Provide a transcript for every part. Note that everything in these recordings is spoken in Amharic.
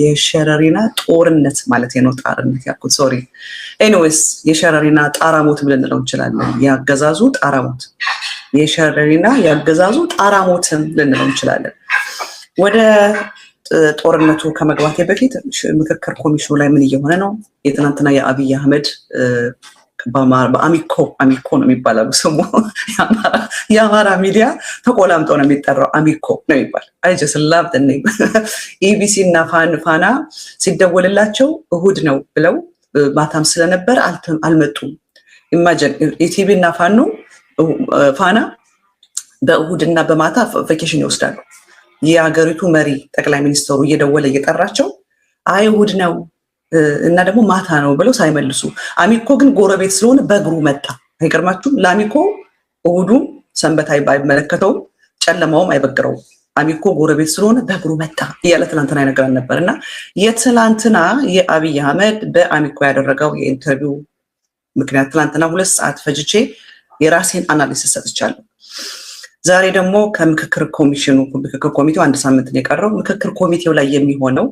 የሸረሪና ጦርነት ማለት ነው ጣርነት ያልኩት ሶሪ ኤኒዌይስ የሸረሪና ጣራሞት ብለን እንለው እንችላለን ያገዛዙ ጣራሞት የሸረሪና ያገዛዙ ጣራሞትም ልንለው እንችላለን ወደ ጦርነቱ ከመግባቴ በፊት ምክክር ኮሚሽኑ ላይ ምን እየሆነ ነው የትናንትና የአብይ አህመድ በአሚኮ ነው የሚባለው ስሙ የአማራ ሚዲያ ተቆላምጦ ነው የሚጠራው አሚኮ ነው የሚባል I just love the name ኢቢሲ እና ፋና ሲደወልላቸው እሁድ ነው ብለው ማታም ስለነበር አልመጡም ኢማጂን ኢቲቪ እና ፋና በእሁድና በማታ ቫኬሽን ይወስዳሉ የሀገሪቱ መሪ ጠቅላይ ሚኒስትሩ እየደወለ እየጠራቸው አይ እሁድ ነው እና ደግሞ ማታ ነው ብለው ሳይመልሱ አሚኮ ግን ጎረቤት ስለሆነ በእግሩ መጣ አይገርማችሁ ለአሚኮ እሁዱ ሰንበታይ ባይመለከተው ጨለማውም አይበግረው አሚኮ ጎረቤት ስለሆነ በእግሩ መጣ እያለ ትናንትና ይነገረን ነበርና የትናንትና የአብይ አህመድ በአሚኮ ያደረገው የኢንተርቪው ምክንያት ትናንትና 2 ሰዓት ፈጅቼ የራሴን አናሊሲስ ሰጥቻለሁ ዛሬ ደግሞ ከምክክር ኮሚቴው 1 ሳምንት ነው የቀረው ምክክር ኮሚቴው ላይ የሚሆነው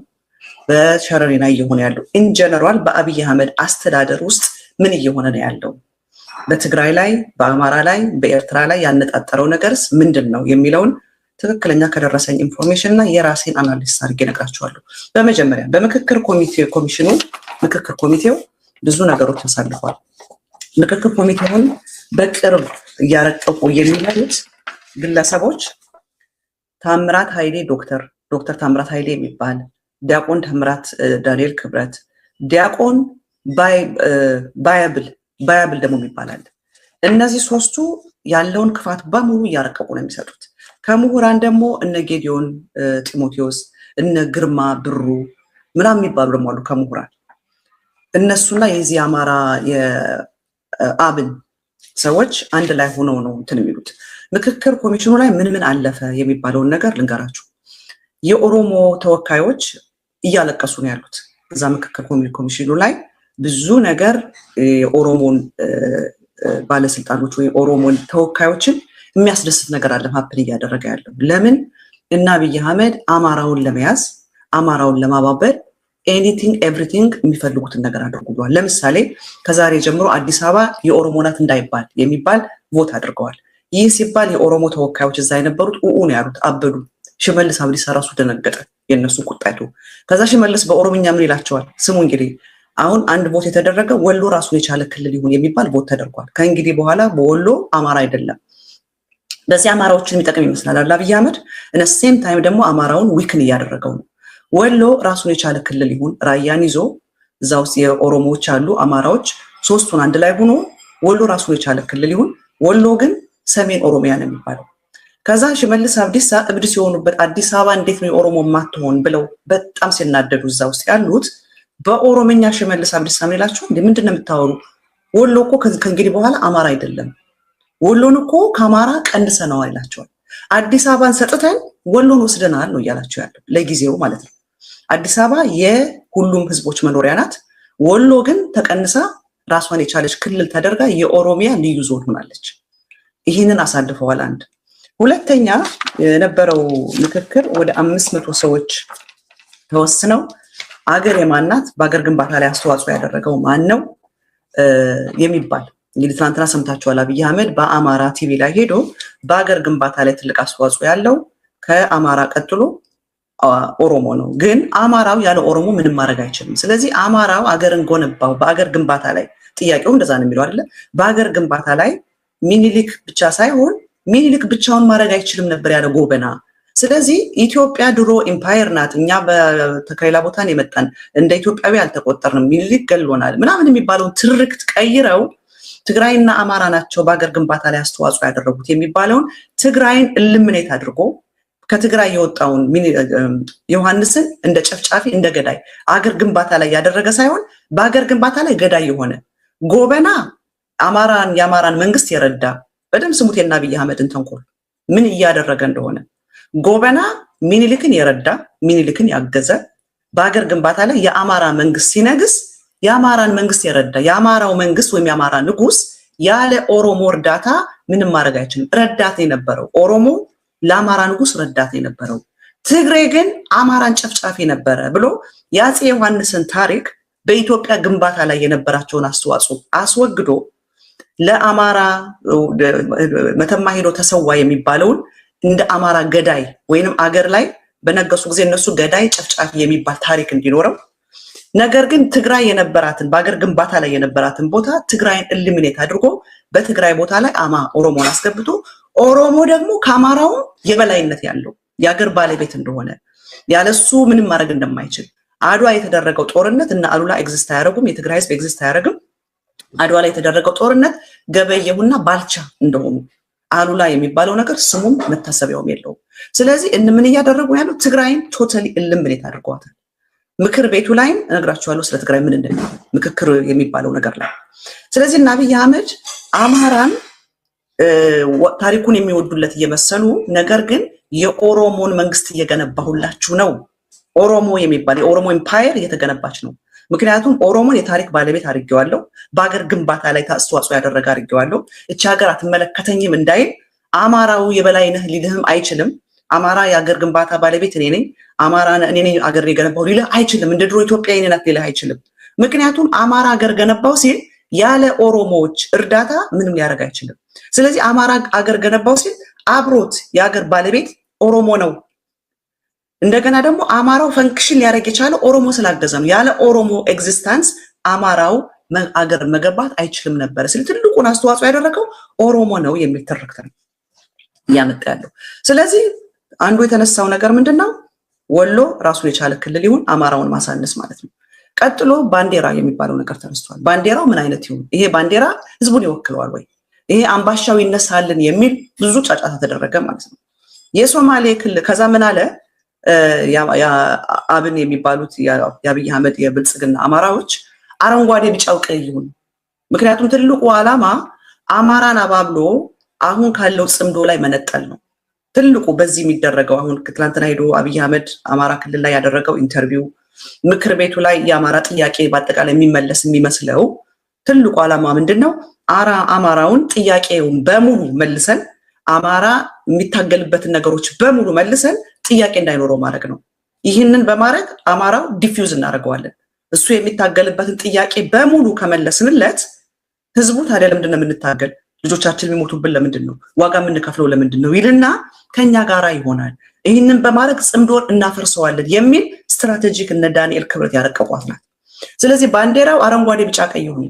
በሸረሪና እየሆነ ያለው ኢን ጀነራል በአብይ አህመድ አስተዳደር ውስጥ ምን እየሆነ ነው ያለው በትግራይ ላይ በአማራ ላይ በኤርትራ ላይ ያነጣጠረው ነገርስ ምንድነው የሚለውን ትክክለኛ ከደረሰኝ ኢንፎርሜሽን እና የራሴን አናሊሲስ አድርጌ ነግራችኋለሁ በመጀመሪያ በምክክር ኮሚቴው ብዙ ነገሮች ተሳልፈዋል ምክክር ኮሚቴውን በቅርብ ያረቀቁ የሚመሩት ግለሰቦች ታምራት ኃይሌ ዶክተር ታምራት ኃይሌ የሚባል ዲያቆን ታምራት ዳንኤል ክብረት ዲያቆን ባያብል ደግሞ ይባላል እነዚህ ሶስቱ ያለውን ክፋት በሙሉ ያረቀቁ ነው የሚሰጡት ከምሁራን ደግሞ እነ ጌዲዮን ጢሞቴዎስ እነ ግርማ ብሩ ምናምን የሚባሉ ደግሞ አሉ ከምሁራን እነሱና የዚህ አማራ የአብን ሰዎች አንድ ላይ ሆነው ነው እንትን የሚሉት ምክክር ኮሚሽኑ ላይ ምን አለፈ የሚባለውን ነገር ልንገራችሁ የኦሮሞ ተወካዮች እያለቀሱ ነው ያሉት እዛ ምክክር ኮሚሽኑ ላይ ብዙ ነገር የኦሮሞን ባለስልጣኖች ወይ ኦሮሞን ተወካዮችን የሚያስደስት ነገር አለ ሀፕን እያደረገ ያለው ለምን እና አብይ አህመድ አማራውን ለመያዝ አማራውን ለማባበል ኤኒቲንግ ኤቭሪቲንግ የሚፈልጉትን ነገር አድርጓል ለምሳሌ ከዛሬ ጀምሮ አዲስ አበባ የኦሮሞ ናት እንዳይባል የሚባል ቮት አድርገዋል ይህ ሲባል የኦሮሞ ተወካዮች እዛ የነበሩት ነው ያሉት አበዱ ሽመልስ አብዲሳ ራሱ ደነገጠ የነሱ ቁጣቱ ከዛ ሽመልስ በኦሮምኛ ምን ይላቸዋል ስሙ እንግዲህ አሁን አንድ ቮት የተደረገ ወሎ ራሱ የቻለ ክልል ይሁን የሚባል ቮት ተደርጓል ከእንግዲህ በኋላ በወሎ አማራ አይደለም በዚህ አማራዎችን የሚጠቅም ይመስላል አብይ አህመድ እና ሴም ታይም ደግሞ አማራውን ዊክን እያደረገው ነው ወሎ ራሱን የቻለ ክልል ይሁን ራያን ይዞ እዛው የኦሮሞዎች አሉ አማራዎች ሶስቱን አንድ ላይ ሆኖ ወሎ ራሱን የቻለ ክልል ይሁን ወሎ ግን ሰሜን ኦሮሚያ ነው የሚባለው ከዛ ሽመልስ አብዲሳ እብድ ሲሆኑበት አዲስ አበባ እንዴት ነው የኦሮሞ ማትሆን ብለው በጣም ሲናደዱ እዛ ውስጥ ያሉት በኦሮምኛ ሽመልስ አብዲሳ ምን ይላቸው ምንድነው የምታወሩ ወሎ እኮ ከእንግዲህ በኋላ አማራ አይደለም ወሎን እኮ ከአማራ ቀንሰነው አይላቸዋል አዲስ አበባን ሰጥተን ወሎን ወስደናል ነው ያላቸው ያለው ለጊዜው ማለት ነው አዲስ አበባ የሁሉም ህዝቦች መኖሪያ ናት ወሎ ግን ተቀንሳ ራሷን የቻለች ክልል ተደርጋ የኦሮሚያ ልዩ ዞን ሆናለች ይሄንን አሳልፈዋል አንድ ሁለተኛ የነበረው ምክክር ወደ 500 ሰዎች ተወስነው አገር የማናት በአገር ግንባታ ላይ አስተዋጽኦ ያደረገው ማን ነው የሚባል እንግዲህ ትናንትና ሰምታችኋል አብይ አህመድ በአማራ ቲቪ ላይ ሄዶ በአገር ግንባታ ላይ ትልቅ አስተዋጽኦ ያለው ከአማራ ቀጥሎ ኦሮሞ ነው ግን አማራው ያለ ኦሮሞ ምንም ማድረግ አይችልም ስለዚህ አማራው አገርን ጎነባው በአገር ግንባታ ላይ ጥያቄው እንደዛ ነው የሚለው አይደለ በአገር ግንባታ ላይ ሚኒሊክ ብቻ ሳይሆን ሚኒሊክ ብቻውን ማድረግ አይችልም ነበር ያለ ጎበና ስለዚህ ኢትዮጵያ ድሮ ኢምፓየር ናት እኛ በተከሌላ ቦታን የመጣን እንደ ኢትዮጵያዊ አልተቆጠርንም ሚኒሊክ ገሎናል ምናምን የሚባለውን ትርክት ቀይረው ትግራይና አማራ ናቸው በአገር ግንባታ ላይ አስተዋጽኦ ያደረጉት የሚባለውን ትግራይን ኢሊሚኔት አድርጎ ከትግራይ የወጣውን ዮሐንስን እንደ ጨፍጫፊ እንደ ገዳይ አገር ግንባታ ላይ ያደረገ ሳይሆን በአገር ግንባታ ላይ ገዳይ የሆነ ጎበና የአማራን መንግስት የረዳ በደም ስሙቴና አብይ አህመድን ተንኮል ምን እያደረገ እንደሆነ ጎበና ሚኒሊክን የረዳ ሚኒሊክን ያገዘ በአገር ግንባታ ላይ የአማራ መንግስት ሲነግስ የአማራን መንግስት የረዳ የአማራው መንግስት ወይም የአማራ ንጉስ ያለ ኦሮሞ እርዳታ ምንም ማድረግ አይችልም ረዳት የነበረው ኦሮሞ ለአማራ ንጉስ ረዳት የነበረው ትግራይ ግን አማራን ጨፍጫፊ ነበረ ብሎ የአፄ ዮሐንስን ታሪክ በኢትዮጵያ ግንባታ ላይ የነበራቸውን አስተዋጽኦ አስወግዶ ለአማራ መተማ ሄዶ ተሰዋ የሚባለውን እንደ አማራ ገዳይ ወይንም አገር ላይ በነገሱ ጊዜ እነሱ ገዳይ ጨፍጫፊ የሚባል ታሪክ እንዲኖረው ነገር ግን ትግራይ የነበራትን በአገር ግንባታ ላይ የነበራትን ቦታ ትግራይን ኤሊሚኔት አድርጎ በትግራይ ቦታ ላይ ኦሮሞን አስገብቶ ኦሮሞ ደግሞ ከአማራው የበላይነት ያለው የአገር ባለቤት እንደሆነ ያለሱ ምንም ማድረግ እንደማይችል አድዋ የተደረገው ጦርነት እና አሉላ ኤግዚስት አያደርጉም የትግራይ ህዝብ ኤግዚስት አያደርግም አድዋ ላይ የተደረገው ጦርነት ገበየሁና ባልቻ እንደሆኑ አሉላ የሚባለው ነገር ስሙም መታሰቢያውም የለውም ስለዚህ ምን እያደረጉ ያለው ትግራይን ቶታሊ ኤሊሚኔት አድርገዋታል ምክር ቤቱ ላይም እነግራችኋለሁ ስለ ትግራይ ምን እንደሚል ምክክር የሚባለው ነገር ላይ ስለዚህ አብይ አህመድ አማራን ታሪኩን የሚወዱለት እየመሰሉ ነገር ግን የኦሮሞን መንግስት እየገነባሁላችሁ ነው ኦሮሞ የሚባል የኦሮሞ ኤምፓየር እየተገነባች ነው ምክንያቱም ኦሮሞን የታሪክ ባለቤት አድርጌዋለሁ በአገር ግንባታ ላይ አስተዋጽኦ ያደረገ አድርጌዋለሁ እቺ ሀገር አትመለከተኝም እንዳይል አማራው የበላይነህ ሊልህም አይችልም አማራ የአገር ግንባታ ባለቤት እኔ ነኝ አማራ እኔ ነኝ አገር የገነባው ሊልህ አይችልም እንደ ድሮ ኢትዮጵያ እኔ ናት ሊልህ አይችልም ምክንያቱም አማራ አገር ገነባው ሲል ያለ ኦሮሞዎች እርዳታ ምንም ሊያደርግ አይችልም ስለዚህ አማራ አገር ገነባው ሲል አብሮት የአገር ባለቤት ኦሮሞ ነው እንደገና ደግሞ አማራው ፈንክሽን ሊያደርግ የቻለው ኦሮሞ ስላገዘ ነው ያለ ኦሮሞ ኤግዚስተንስ አማራው አገር መገንባት አይችልም ነበር ስለዚህ ትልቁን አስተዋጽኦ ያደረገው ኦሮሞ ነው የሚል ትርክት ነው ያመጣለው ስለዚህ አንዱ የተነሳው ነገር ምንድነው ወሎ ራሱን የቻለ ክልል ይሁን አማራውን ማሳነስ ማለት ነው ቀጥሎ ባንዲራ የሚባለው ነገር ተነስቷል ባንዲራው ምን አይነት ይሁን ይሄ ባንዲራ ህዝቡን ይወክለዋል ወይ ይሄ አምባሻው ይነሳልን የሚል ብዙ ጫጫታ ተደረገ ማለት ነው የሶማሌ ክልል ከዛ ምን አለ አብን የሚባሉት የአብይ አህመድ የብልጽግና አማራዎች አረንጓዴ ቢጫው ቀይ ይሁን ምክንያቱም ትልቁ ዓላማ አማራን አባብሎ አሁን ካለው ጽምዶ ላይ መነጠል ነው ትልቁ በዚህ የሚደረገው አሁን ትላንትና ሄዶ አብይ አህመድ አማራ ክልል ላይ ያደረገው ኢንተርቪው ምክር ቤቱ ላይ የአማራ ጥያቄ በአጠቃላይ የሚመለስ የሚመስለው ትልቁ ዓላማ ምንድነው አማራውን ጥያቄውን በሙሉ መልሰን አማራ የሚታገልበትን ነገሮች በሙሉ መልሰን ጥያቄ እንዳይኖረው ማድረግ ነው ይህንን በማድረግ አማራው ዲፊውዝ እናደርገዋለን እሱ የሚታገልበትን ጥያቄ በሙሉ ከመለስንለት ህዝቡ ታዲያ ለምንድነው የምንታገል ልጆቻችን የሚሞቱብን ለምንድነው ዋጋ የምንከፍለው ለምንድነው ይልና ከኛ ጋራ ይሆናል ይህንን በማድረግ ጽምዶን እናፈርሰዋለን የሚል ስትራቴጂክ እነ ዳንኤል ክብረት ያረቀቋት ናት ስለዚህ ባንዲራው አረንጓዴ ቢጫ ቀይ ይሁን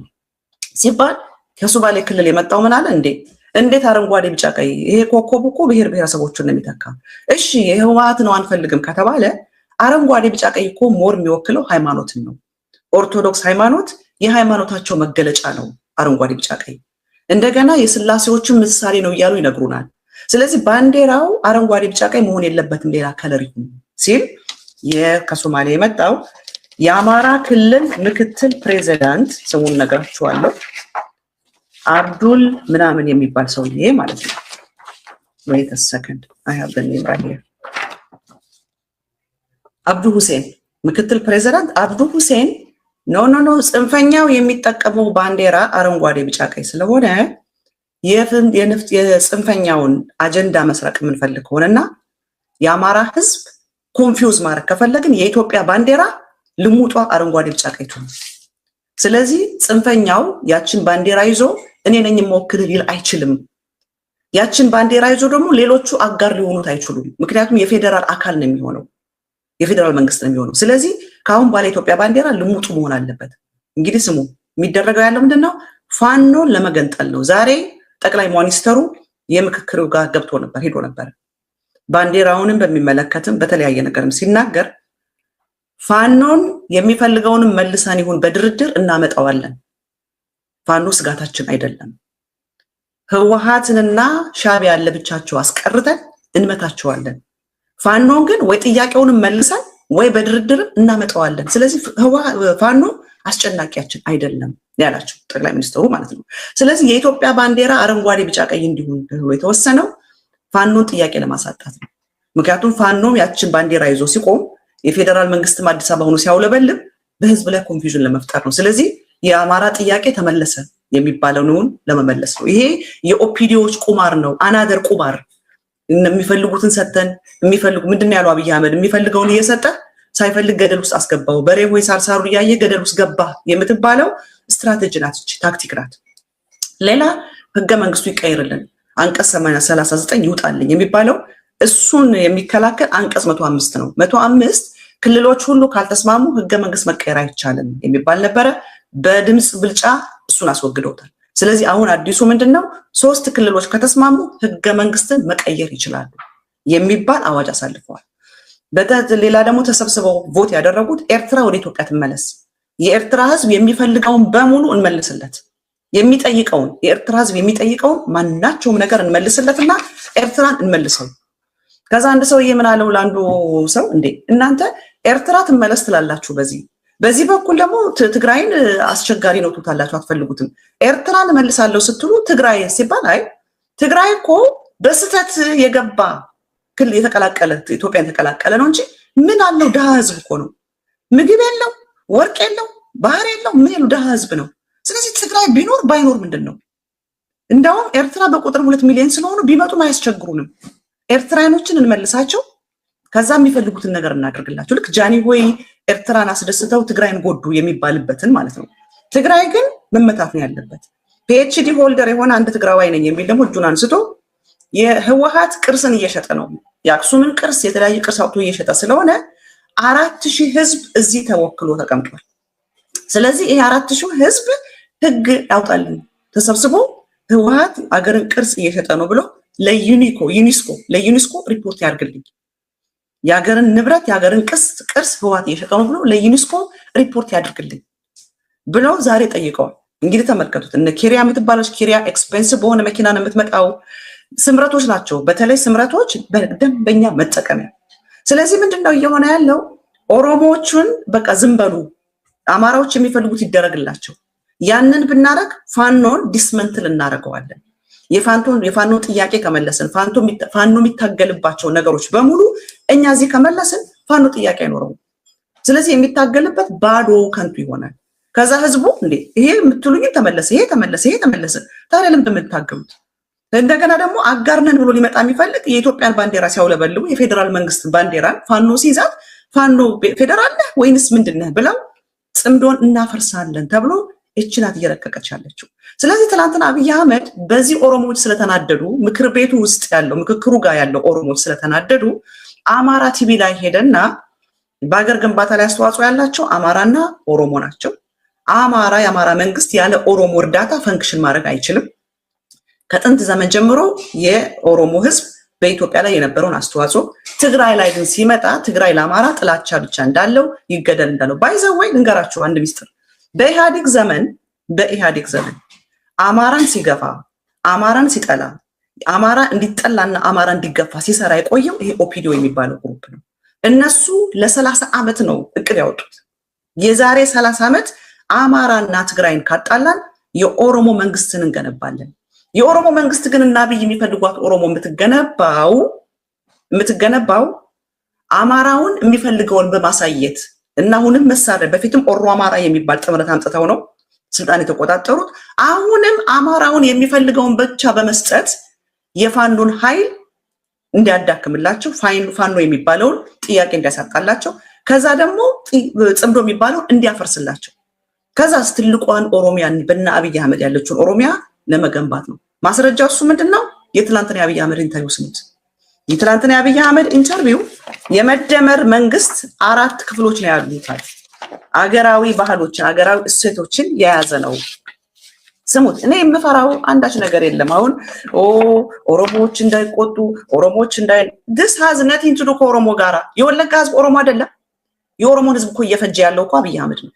ሲባል ከሶማሌ ክልል የመጣው ምን አለ እንዴት አረንጓዴ ቢጫ ቀይ ይሄ ኮከቡ እኮ ብሔር ብሔረሰቦችን ነው የሚተካ እሺ የህወሓት ነው አንፈልግም ከተባለ አረንጓዴ ቢጫ ቀይ እኮ ሞር የሚወክለው ሃይማኖትን ነው ኦርቶዶክስ ሃይማኖት የሃይማኖታቸው መገለጫ ነው አረንጓዴ ቢጫ ቀይ እንደገና የስላሴዎችን ምሳሌ ነው እያሉ ይነግሩናል ስለዚህ ባንዲራው አረንጓዴ ቢጫ ቀይ መሆን የለበትም ሌላ ከለር ይሁን ሲል ከሶማሌ የመጣው የአማራ ክልል ምክትል ፕሬዚዳንት ስሙን ነግራችኋለሁ አብዱል ምናምን የሚባል ሰውዬ ማለት ነው wait a second I have the name right here አብዱ ሁሴን ምክትል ፕሬዚዳንት አብዱ ሁሴን ኖ ጽንፈኛው የሚጠቀመው ባንዲራ አረንጓዴ ቢጫ ቀይ ስለሆነ የንፍጥ የጽንፈኛውን አጀንዳ መስረቅ የምንፈልግ ሆነና የአማራ ህዝብ ኮንፊውዝ ማድረግ ከፈለግን የኢትዮጵያ ባንዲራ ልሙጧ አረንጓዴ ቢጫ ቀይ ትሁን ስለዚህ ጽንፈኛው ያችን ባንዲራ ይዞ እኔ ነኝ የምወክል ሊል አይችልም ያችን ባንዲራ ይዞ ደግሞ ሌሎቹ አጋር ሊሆኑት አይችሉም ምክንያቱም የፌደራል አካል ነው የሚሆነው የፌደራል መንግስት ነው የሚሆነው ስለዚህ ካሁን ባለ ኢትዮጵያ ባንዲራ ልሙጡ መሆን አለበት እንግዲህ ስሙ የሚደረገው ያለው ምንድነው ፋኖን ለመገንጠል ነው ዛሬ ጠቅላይ ሚኒስትሩ የምክክሩ ጋር ገብቶ ነበር ሄዶ ነበር ባንዲራውንም በሚመለከትም በተለያየ ነገርም ሲናገር ፋኖን የሚፈልገውንም መልሳን ይሁን በድርድር እናመጣዋለን ፋኖ ስጋታችን አይደለም ህወሓትንና ሻዕቢያን ለብቻቸው አስቀርተን እንመታቸዋለን ፋኖን ግን ወይ ጥያቄውንም መልሰን ወይ በድርድር እናመጣዋለን ስለዚህ ፋኖ አስጨናቂያችን አይደለም ያላችሁ ጠቅላይ ሚኒስትሩ ማለት ነው ስለዚህ የኢትዮጵያ ባንዲራ አረንጓዴ ቢጫ ቀይ እንዲሆን የተወሰነው ፋኖን ጥያቄ ለማሳጣት ነው ምክንያቱም ፋኖ ያችን ባንዲራ ይዞ ሲቆም የፌደራል መንግስትም አዲስ አበባ ሆኖ ሲያውለበልብ በህዝብ ላይ ኮንፊውዥን ለመፍጠር ነው ስለዚህ የአማራ ጥያቄ ተመለሰ የሚባለውን ለመመለስ ነው ይሄ የኦፒዲዮች ቁማር ነው አናደር ቁማር የሚፈልጉትን ሰተን የሚፈልጉ ምንድነው ያለው አብይ አህመድ የሚፈልገውን እየሰጠ ሳይፈልግ ገደል ውስጥ አስገባው በሬ ወይ ሳርሳሩ ያየ ገደል ውስጥ ገባ የምትባለው ስትራቴጂ ናት ታክቲክ ናት ሌላ ህገ መንግስቱ ይቀየርልን አንቀጽ 39 ይውጣልኝ የሚባለው እሱን የሚከላከል አንቀጽ 105 ነው 105 ክልሎች ሁሉ ካልተስማሙ ህገ መንግስት መቀየር አይቻልም የሚባል ነበረ በድምጽ ብልጫ እሱን አስወግደውታል ስለዚህ አሁን አዲሱ ምንድነው ሶስት ክልሎች ከተስማሙ ህገ መንግስትን መቀየር ይችላሉ የሚባል አዋጅ አሳልፈዋል በሌላ ደግሞ ተሰብስበው ቮት ያደረጉት ኤርትራ ወደ ኢትዮጵያ ትመለስ የኤርትራ ህዝብ የሚፈልገውን በሙሉ እንመልስለት የሚጠይቀውን የኤርትራ ህዝብ የሚጠይቀውን ማናቸውም ነገር እንመልስለትና ኤርትራን እንመልሰው ከዛ አንድ ሰው የምናለው ላንዱ ሰው እንዴ እናንተ ኤርትራ ትመለስ ትላላችሁ በዚህ በኩል ደግሞ ትግራይን አስቸጋሪ ነው ትታላችሁ አትፈልጉትም ኤርትራን መልሳለሁ ስትሉ ትግራይ ሲባል አይ ትግራይ እኮ በስተት የገባ ክል የተቀላቀለ ኢትዮጵያን ተቀላቀለ ነው እንጂ ምን አለው ደሃ ህዝብ እኮ ነው ምግብ የለው ወርቅ የለው ባህር የለው ምን ያለው ደሃ ህዝብ ነው ስለዚህ ትግራይ ቢኖር ባይኖር ምንድነው እንደውም ኤርትራ በቁጥር 2 ሚሊዮን ስለሆኑ ቢመጡም አያስቸግሩንም ኤርትራኖችን እንመልሳቸው ከዛ የሚፈልጉትን ነገር እናደርግላቸው ልክ ጃኒ ሆይ ኤርትራን አስደስተው ትግራይን ጎዱ የሚባልበትን ማለት ነው ትግራይ ግን መመታት ነው ያለበት PhD ሆልደር የሆነ አንድ ትግራዋይ ነኝ የሚል ደግሞ እጁን አንስቶ የህወሓት ቅርስን እየሸጠ ነው ያክሱምን ቅርስ የተለያየ ቅርስ አውጥቶ እየሸጠ ስለሆነ 4000 ህዝብ እዚህ ተወክሎ ተቀምጧል ስለዚህ ይሄ 4000 ህዝብ ህግ ያውጣልን ተሰብስቦ ህወሓት አገርን ቅርስ እየሸጠ ነው ብሎ ለዩኒስኮ ሪፖርት ያርግልኝ ያገርን ንብረት ያገርን ቅርስ ህወሓት እየሸጠ ነው ብሎ ለዩኒስኮ ሪፖርት ያድርግልኝ ብለው ዛሬ ጠይቀዋል እንግዲህ ተመልከቱት እነ ኪሪያ የምትባለች ኪሪያ ኤክስፔንሲቭ በሆነ መኪና ነው የምትመጣው ስምረቶች ናቸው በተለይ ስምረቶች በደንበኛ መጠቀሚያ ስለዚህ ምንድነው እየሆነ ያለው ኦሮሞዎቹን በቃ ዝምበሉ አማራዎች የሚፈልጉት ይደረግላቸው ያንን ብናረግ ፋኖን ዲስመንትል እናረጋዋለን የፋኖ ጥያቄ ከመለስን ፋኖ የሚታገልባቸው ነገሮች በሙሉ እኛ እዚህ ከመለስን ፋኖ ጥያቄ አይኖርም ስለዚህ የሚታገልበት ባዶ ከንቱ ይሆናል ከዛ ህዝቡ እንዴ ይሄ የምትሉኝ ተመለሰ ይሄ ተመለሰ ታዲያ ለምን እንደምታገሉት እንደገና ደግሞ አጋርነን ብሎ ሊመጣ የሚፈልግ የኢትዮጵያን ባንዲራ ሲያውለበልቡ የፌደራል መንግስት ባንዲራን ፋኖ ሲይዛት ፋኖ ፌደራል ነህ ወይንስ ምንድነህ ብለው ጽምዶን እናፈርሳለን ተብሎ እችናት እየረቀቀች ያለችው ስለዚህ ትላንትና አብይ አህመድ በዚህ ኦሮሞዎች ስለተናደዱ ምክር ቤቱ ውስጥ ያለው ምክክሩ ጋር ያለው ኦሮሞዎች ስለተናደዱ አማራ ቲቪ ላይ ሄደና በአገር ግንባታ ላይ አስተዋጽኦ ያላቸው አማራና ኦሮሞ ናቸው የአማራ መንግስት ያለ ኦሮሞ እርዳታ ፈንክሽን ማድረግ አይችልም ከጥንት ዘመን ጀምሮ የኦሮሞ ህዝብ በኢትዮጵያ ላይ የነበረውን አስተዋጽኦ ትግራይ ላይ ግን ሲመጣ ትግራይ ለአማራ ጥላቻ ብቻ እንዳለው ይገደል እንዳለው ባይዘወይ ልንገራችሁ አንድ ሚስጥር በኢህአዴግ ዘመን አማራን ሲገፋ አማራን ሲጠላ አማራ እንዲጠላና አማራ እንዲገፋ ሲሰራ የቆየው ይሄ ኦፒዲዮ የሚባለው ግሩፕ ነው እነሱ ለ30 ዓመት ነው እቅድ ያወጡት የዛሬ 30 ዓመት አማራና ትግራይን ካጣላን የኦሮሞ መንግስትን እንገነባለን የኦሮሞ መንግስት ግን እና አብይ የሚፈልጓት ኦሮሞ የምትገነባው አማራውን የሚፈልገውን በማሳየት እና አሁንም መሳሪያ በፊትም ኦሮ አማራ የሚባል ጥምረት አምጥተው ነው ስልጣን የተቆጣጠሩት አሁንም አማራውን የሚፈልገውን ብቻ በመስጠት የፋኖን ኃይል እንዲያዳክምላቸው ፋኖ የሚባለውን ጥያቄ እንዲያሳጣላቸው ከዛ ደግሞ ጽምዶ የሚባለው እንዲያፈርስላቸው ከዛ ትልቋን ኦሮሚያን በእነ አብይ አህመድ ያለችውን ኦሮሚያ ለመገንባት ነው ማስረጃው እሱ ምንድነው የትላንትና አብይ አህመድ ኢንተርቪው ስሙት የትላንትና አብይ አህመድ ኢንተርቪው የመደመር መንግስት 4 ክፍሎች ላይ ያሉታል አገራዊ ባህሎችን አገራዊ እሴቶችን የያዘ ነው ስሙት እኔ የምፈራው አንዳች ነገር የለም አሁን ኦሮሞዎች እንዳይቆጡ ኦሮሞዎች this has nothing to do ከኦሮሞ ጋራ የወለጋ ህዝብ ኦሮሞ አይደለም የኦሮሞን ህዝብ እኮ እየፈጀ ያለው እኮ አብይ አህመድ ነው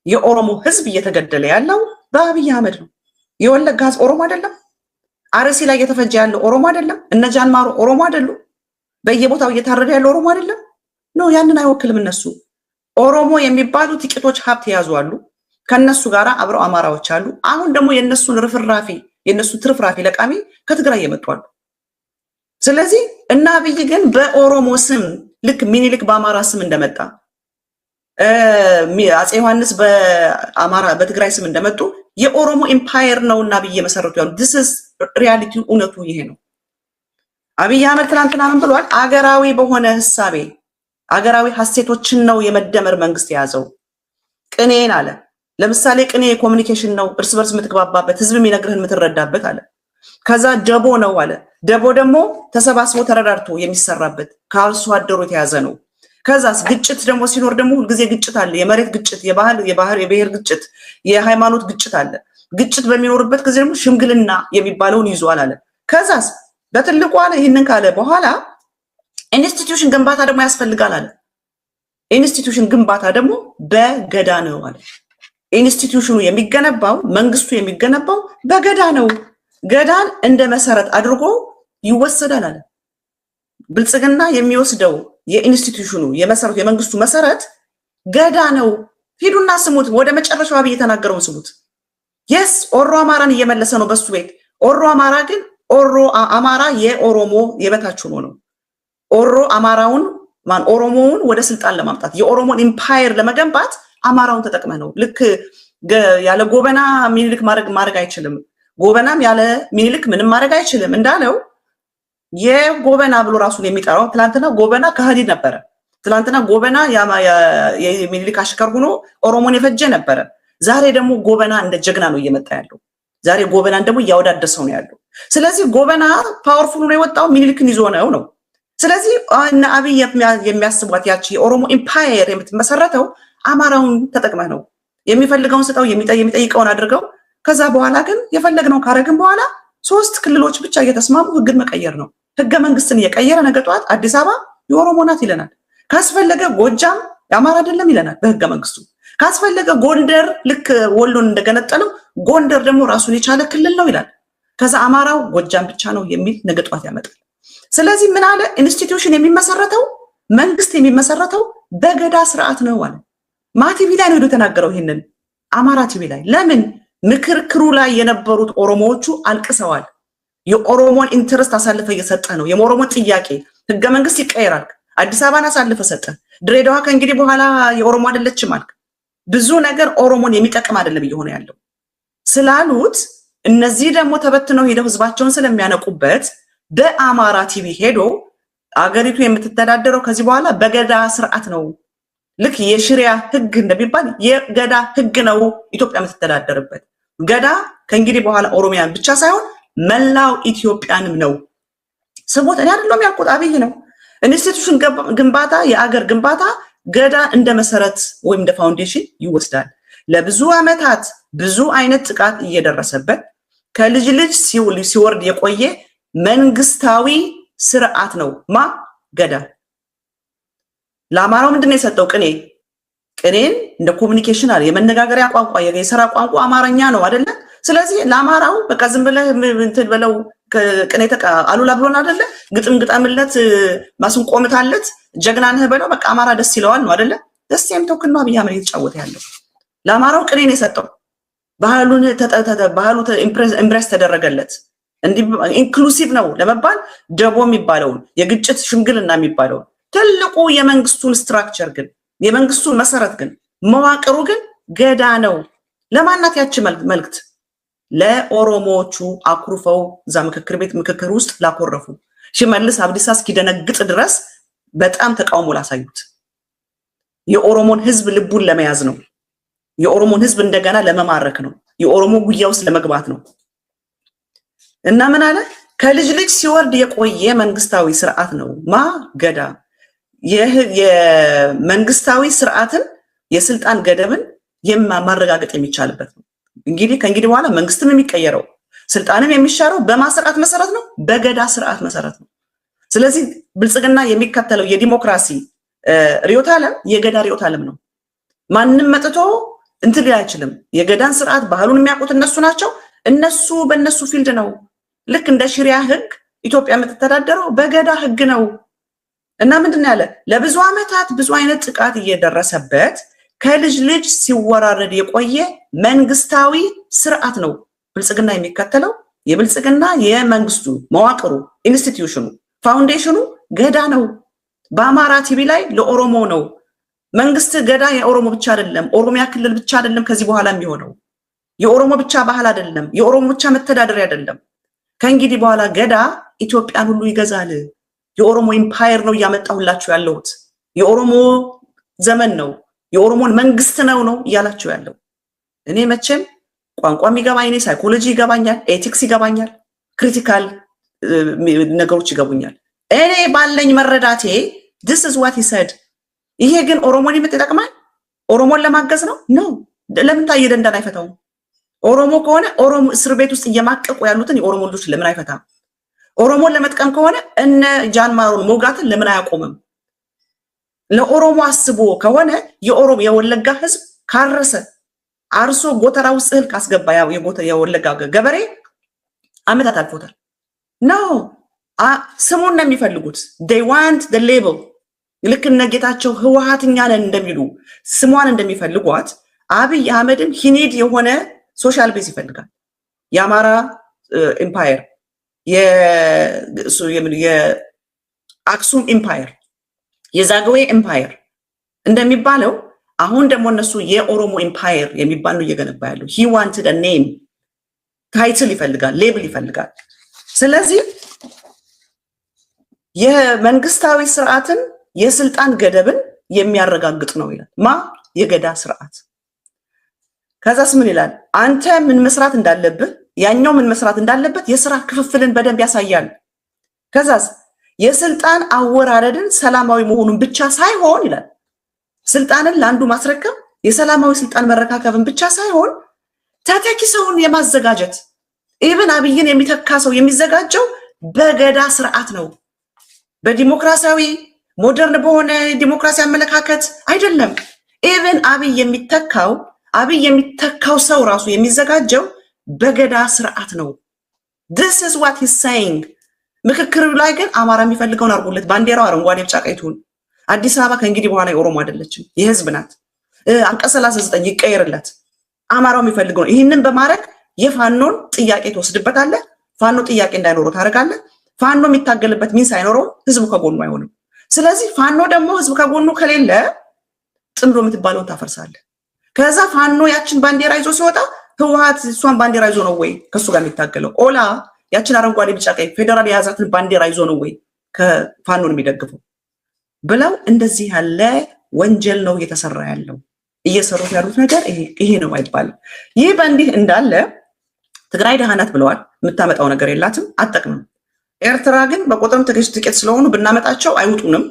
የኦሮሞ ህዝብ እየተገደለ ያለው በአብይ አህመድ ነው የወለጋ ህዝብ ኦሮሞ አይደለም አርሲ ላይ እየተፈጀ ያለው ኦሮሞ አይደለም እነ ጃንማሮ ኦሮሞ አይደሉ በየቦታው እየታረደ ያለው ኦሮሞ አይደለም ነው ያንን አይወክልም እነሱ ኦሮሞ የሚባሉ ጥቂቶች ሀብት ያዙአሉ ከነሱ ጋራ አብረው አማራዎች አሉ አሁን ደግሞ የነሱን ትርፍራፊ ለቃሚ ከትግራይ የመጣሉ ስለዚህ እና አብይ ግን በኦሮሞ ስም ልክ ሚኒሊክ በአማራ ስም እንደመጣ አፄ ዮሐንስ በትግራይ ስም እንደመጡ የኦሮሞ ኤምፓየር ነውና አብይ መሰረቱ ያሉ this is reality እውነቱ ይሄ ነው አብይ አህመድ ትናንትና ምን ብሏል? አገራዊ በሆነ ህሳቤ አገራዊ ሀሴቶችን ነው የመደመር መንግስት የያዘው። ቅኔን አለ። ለምሳሌ ቅኔ የኮሙኒኬሽን ነው፣ እርስ በርስ የምትግባባበት ህዝብ የሚነግርህን የምትረዳበት አለ። ከዛ ደቦ ነው አለ። ደቦ ደግሞ ተሰባስቦ ተረዳድቶ የሚሰራበት ከአርሶ አደሩ የተያዘ ነው። ከዛስ ግጭት ደግሞ ሲኖር ደግሞ ሁልጊዜ ግጭት አለ። የመሬት ግጭት፣ የብሔር ግጭት፣ የሃይማኖት ግጭት አለ። ግጭት በሚኖርበት ጊዜ ደግሞ ሽምግልና የሚባለውን ይዟል አለ። ከዛስ በትልቁ አለ። ይህንን ካለ በኋላ ኢንስቲትዩሽን ግንባታ ደግሞ ያስፈልጋል አለ። ኢንስቲትዩሽን ግንባታ ደግሞ በገዳ ነው አለ። ኢንስቲትዩሽኑ የሚገነባው መንግስቱ የሚገነባው በገዳ ነው። ገዳን እንደ መሰረት አድርጎ ይወሰዳል አለ። ብልጽግና የሚወስደው የኢንስቲትዩሽኑ የመሰረቱ የመንግስቱ መሰረት ገዳ ነው። ሂዱና ስሙት። ወደ መጨረሻው አብይ የተናገረውን ስሙት። የስ ኦሮ አማራን እየመለሰ ነው በሱ ቤት። ኦሮ አማራ ግን ኦሮ አማራ የኦሮሞ የበታች ሆኖ ነው። ኦሮ አማራውን ኦሮሞውን ወደ ስልጣን ለማምጣት የኦሮሞን ኢምፓየር ለመገንባት አማራውን ተጠቅመ ነው። ልክ ያለ ጎበና ሚኒልክ ማድረግ አይችልም። ጎበናም ያለ ሚኒልክ ምንም ማድረግ አይችልም እንዳለው የጎበና ብሎ ራሱን የሚጠራው ትላንትና ጎበና ከሃዲ ነበረ። ትላንትና ጎበና የሚኒልክ አሽከር ሆኖ ኦሮሞን የፈጀ ነበረ። ዛሬ ደግሞ ጎበና እንደ ጀግና ነው እየመጣ ያለው። ዛሬ ጎበናን ደግሞ እያወዳደሰው ነው ያለው። ስለዚህ ጎበና ፓወርፉል ነው የወጣው ሚኒልክን ይዞ ነው። ስለዚህ እና አብይ የሚያስቧት ያቺ የኦሮሞ ኢምፓየር የምትመሰረተው አማራውን ተጠቅመህ ነው። የሚፈልገውን ስጠው፣ የሚጠይቀውን አድርገው። ከዛ በኋላ ግን የፈለግነው ካረግን በኋላ 3 ክልሎች ብቻ እየተስማሙ ህግን መቀየር ነው። ህገ መንግስትን እየቀየረ ነገ ጠዋት አዲስ አበባ የኦሮሞ ናት ይለናል። ካስፈለገ ጎጃም የአማራ አይደለም ይለናል በህገ መንግስቱ። ካስፈለገ ጎንደር ልክ ወሎን እንደገነጠለው ጎንደር ደግሞ ራሱን የቻለ ክልል ነው ይላል። ከዛ አማራው ጎጃም ብቻ ነው የሚል ነገ ጠዋት ያመጣል። ስለዚህ ምን አለ? ኢንስቲትዩሽን የሚመሰረተው መንግስት የሚመሰረተው በገዳ ስርዓት ነው አለ። ማቲቪ ላይ ነው የተናገረው ይሄንን አማራ ቲቪ ላይ። ለምን ምክርክሩ ላይ የነበሩት ኦሮሞዎቹ አልቅሰዋል። የኦሮሞን ኢንተረስት አሳልፈ እየሰጠ ነው። የኦሮሞን ጥያቄ ህገ መንግስት ይቀየራል። አዲስ አበባን አሳልፈ ሰጠ። ድሬዳዋ ከእንግዲህ በኋላ የኦሮሞ አይደለችም አልክ። ብዙ ነገር ኦሮሞን የሚጠቅም አይደለም እየሆነ ያለው ስላሉት እነዚህ ደግሞ ተበትነው ሄደው ህዝባቸውን ስለሚያነቁበት በአማራ ቲቪ ሄዶ አገሪቱ የምትተዳደረው ከዚህ በኋላ በገዳ ስርዓት ነው። ልክ የሽሪያ ህግ እንደሚባል የገዳ ህግ ነው ኢትዮጵያ የምትተዳደርበት። ገዳ ከእንግዲህ በኋላ ኦሮሚያን ብቻ ሳይሆን መላው ኢትዮጵያንም ነው። ስሞት እኔ አይደለም ያልኩት አብይ ነው። ኢንስቲትዩሽን ግንባታ የአገር ግንባታ ገዳ እንደ መሰረት ወይም እንደ ፋውንዴሽን ይወስዳል። ለብዙ ዓመታት ብዙ አይነት ጥቃት እየደረሰበት ከልጅ ልጅ ሲወርድ የቆየ መንግስታዊ ስርዓት ነው ገዳ። ለአማራው ምንድነው የሰጠው? ቅኔን እንደ ኮሙኒኬሽን አለ። የመነጋገሪያ ቋንቋ የሥራ ቋንቋ አማርኛ ነው አይደለ? ስለዚህ ለአማራው በቃ ዝም ብለህ እንትን በለው ቅኔ አሉላ ብሎን አይደለ? ግጥም ግጠምለት፣ ማስንቆ ምታለት፣ ጀግና ነህ በለው በቃ አማራ ደስ ይለዋል ነው አይደለ? ደስ የሚተውክል ነው አብይ አህመድ የተጫወተ ያለው። ለአማራው ቅኔን የሰጠው ባህሉ ኢምፕሬስ ተደረገለት። እንዲህ ኢንክሉሲቭ ነው ለመባል ደቦ የሚባለውን የግጭት ሽምግልና የሚባለውን ትልቁ የመንግስቱን ስትራክቸር ግን የመንግስቱን መሰረት ግን መዋቅሩ ግን ገዳ ነው። ለማናት ያቺ መልክት? ለኦሮሞዎቹ አኩርፈው እዛ ምክክር ውስጥ ላኮረፉ ሽመልስ አብዲሳ እስኪደነግጥ ድረስ በጣም ተቃውሞ ላሳዩት የኦሮሞን ህዝብ ልቡን ለመያዝ ነው። የኦሮሞን ህዝብ እንደገና ለመማረክ ነው። የኦሮሞ ጉያ ውስጥ ለመግባት ነው። እና ምን አለ? ከልጅ ልጅ ሲወርድ የቆየ መንግስታዊ ስርዓት ነው ገዳ። የመንግስታዊ ስርዓትን የስልጣን ገደብን ማረጋገጥ የሚቻልበት ነው። እንግዲህ ከእንግዲህ በኋላ መንግስትም የሚቀየረው ስልጣንም የሚሻረው በማስርዓት መሰረት ነው፣ በገዳ ስርዓት መሰረት ነው። ስለዚህ ብልጽግና የሚከተለው የዲሞክራሲ ርዕዮተ ዓለም የገዳ ርዕዮተ ዓለም ነው። ማንም መጥቶ እንትን አይችልም። የገዳን ስርዓት ባህሉን የሚያውቁት እነሱ ናቸው። እነሱ በእነሱ ፊልድ ነው። ልክ እንደ ሽሪያ ህግ ኢትዮጵያ የምትተዳደረው በገዳ ህግ ነው። እና ምንድነው ያለ? ለብዙ ዓመታት ብዙ አይነት ጥቃት እየደረሰበት ከልጅ ልጅ ሲወራረድ የቆየ መንግስታዊ ስርዓት ነው ብልጽግና የሚከተለው። የብልጽግና የመንግስቱ መዋቅሩ ኢንስቲትዩሽኑ ፋውንዴሽኑ ገዳ ነው። በአማራ ቲቪ ላይ ለኦሮሞ ነው መንግስት ገዳ። የኦሮሞ ብቻ አይደለም፣ ኦሮሚያ ክልል ብቻ አይደለም። ከዚህ በኋላ የሚሆነው የኦሮሞ ብቻ ባህል አይደለም፣ የኦሮሞ ብቻ መተዳደሪያ አይደለም። ከእንግዲህ በኋላ ገዳ ኢትዮጵያን ሁሉ ይገዛል። የኦሮሞ ኢምፓየር ነው እያመጣሁላችሁ ያለሁት። የኦሮሞ ዘመን ነው፣ የኦሮሞን መንግስት ነው እያላችሁ ያለው። እኔ መቼም ቋንቋም ይገባኝ፣ እኔ ሳይኮሎጂ ይገባኛል፣ ኤቲክስ ይገባኛል፣ ክሪቲካል ነገሮች ይገቡኛል። እኔ ባለኝ መረዳቴ this is what he said። ይሄ ግን ኦሮሞን ይጠቅማል? ኦሮሞን ለማገዝ ነው? ነው። ለምን ታየ ደንዳን አይፈታውም? ኦሮሞ ከሆነ ኦሮሞ እስር ቤት ውስጥ እየማቀቁ ያሉትን የኦሮሞ ልጆች ለምን አይፈታም? ኦሮሞን ለመጥቀም ከሆነ እነ ጃንማሮን ሞጋትን ለምን አያቆምም? ለኦሮሞ አስቦ ከሆነ የወለጋ ህዝብ ካረሰ አርሶ ጎተራ ውስጥ እህል ካስገባ የወለጋ ገበሬ አመታት አልፎታል። ነው ስሙን ነው የሚፈልጉት። they want the label። ልክ እነ ጌታቸው ህወሓትኛ ነን እንደሚሉ ስሟን እንደሚፈልጓት አብይ አህመድም ሂኒድ የሆነ ሶሻል ቤዝ ይፈልጋል። የአማራ ኤምፓየር፣ የአክሱም ኤምፓየር፣ የዛግዌ ኤምፓየር እንደሚባለው አሁን ደግሞ እነሱ የኦሮሞ ኤምፓየር የሚባል ነው እየገነባ ያለው። he wanted a name፣ ታይትል ይፈልጋል፣ ሌብል ይፈልጋል። ስለዚህ የመንግስታዊ ስርዓትን የስልጣን ገደብን የሚያረጋግጥ ነው ይላል። የገዳ ስርዓት። ከዛስ ምን ይላል? አንተ ምን መስራት እንዳለብህ፣ ያኛው ምን መስራት እንዳለበት የስራ ክፍፍልን በደንብ ያሳያል። ከዛስ የስልጣን አወራረድን ሰላማዊ መሆኑን ብቻ ሳይሆን ይላል፣ ስልጣንን ለአንዱ ማስረከብ የሰላማዊ ስልጣን መረካከብን ብቻ ሳይሆን ተተኪ ሰውን የማዘጋጀት ኢብን አብይን የሚተካ ሰው የሚዘጋጀው በገዳ ስርዓት ነው። በዲሞክራሲያዊ ሞደርን በሆነ ዲሞክራሲ አመለካከት አይደለም። ኢብን አብይ የሚተካው ሰው ራሱ የሚዘጋጀው በገዳ ስርዓት ነው። this is what he's saying። ምክክር ላይ ግን አማራ የሚፈልገውን አርጎለት ባንዲራው አረንጓዴ ቢጫ ቀይ ትሁን። አዲስ አበባ ከእንግዲህ በኋላ የኦሮሞ አይደለችም፣ የህዝብ ናት። አንቀጽ 39 ይቀየርለት። አማራው የሚፈልገው ነው። ይህንን በማድረግ የፋኖን ጥያቄ ትወስድበታለህ። ፋኖ ጥያቄ እንዳይኖረው ታደርጋለህ። ፋኖ የሚታገልበት ሚንስ አይኖረው፣ ህዝቡ ከጎኑ አይሆንም። ስለዚህ ፋኖ ደግሞ ህዝብ ከጎኑ ከሌለ ጥምዶ የምትባለውን ታፈርሳለህ። ከዛ ፋኖ ያችን ባንዲራ ይዞ ሲወጣ ህወሓት እሷን ባንዲራ ይዞ ነው ወይ ከሱ ጋር የሚታገለው? ኦላ ያችን አረንጓዴ ቢጫ ቀይ ፌደራል የያዛትን ባንዲራ ይዞ ነው ወይ ከፋኖን የሚደግፈው? ብለው እንደዚህ ያለ ወንጀል ነው እየተሰራ ያለው። እየሰሩት ያሉት ነገር ይሄ ነው አይባልም። ይህ በእንዲህ እንዳለ ትግራይ ደሃ ናት ብለዋል። የምታመጣው ነገር የላትም፣ አትጠቅምም። ኤርትራ ግን በቁጥርም ጥቂት ስለሆኑ ብናመጣቸው አይውጡንም።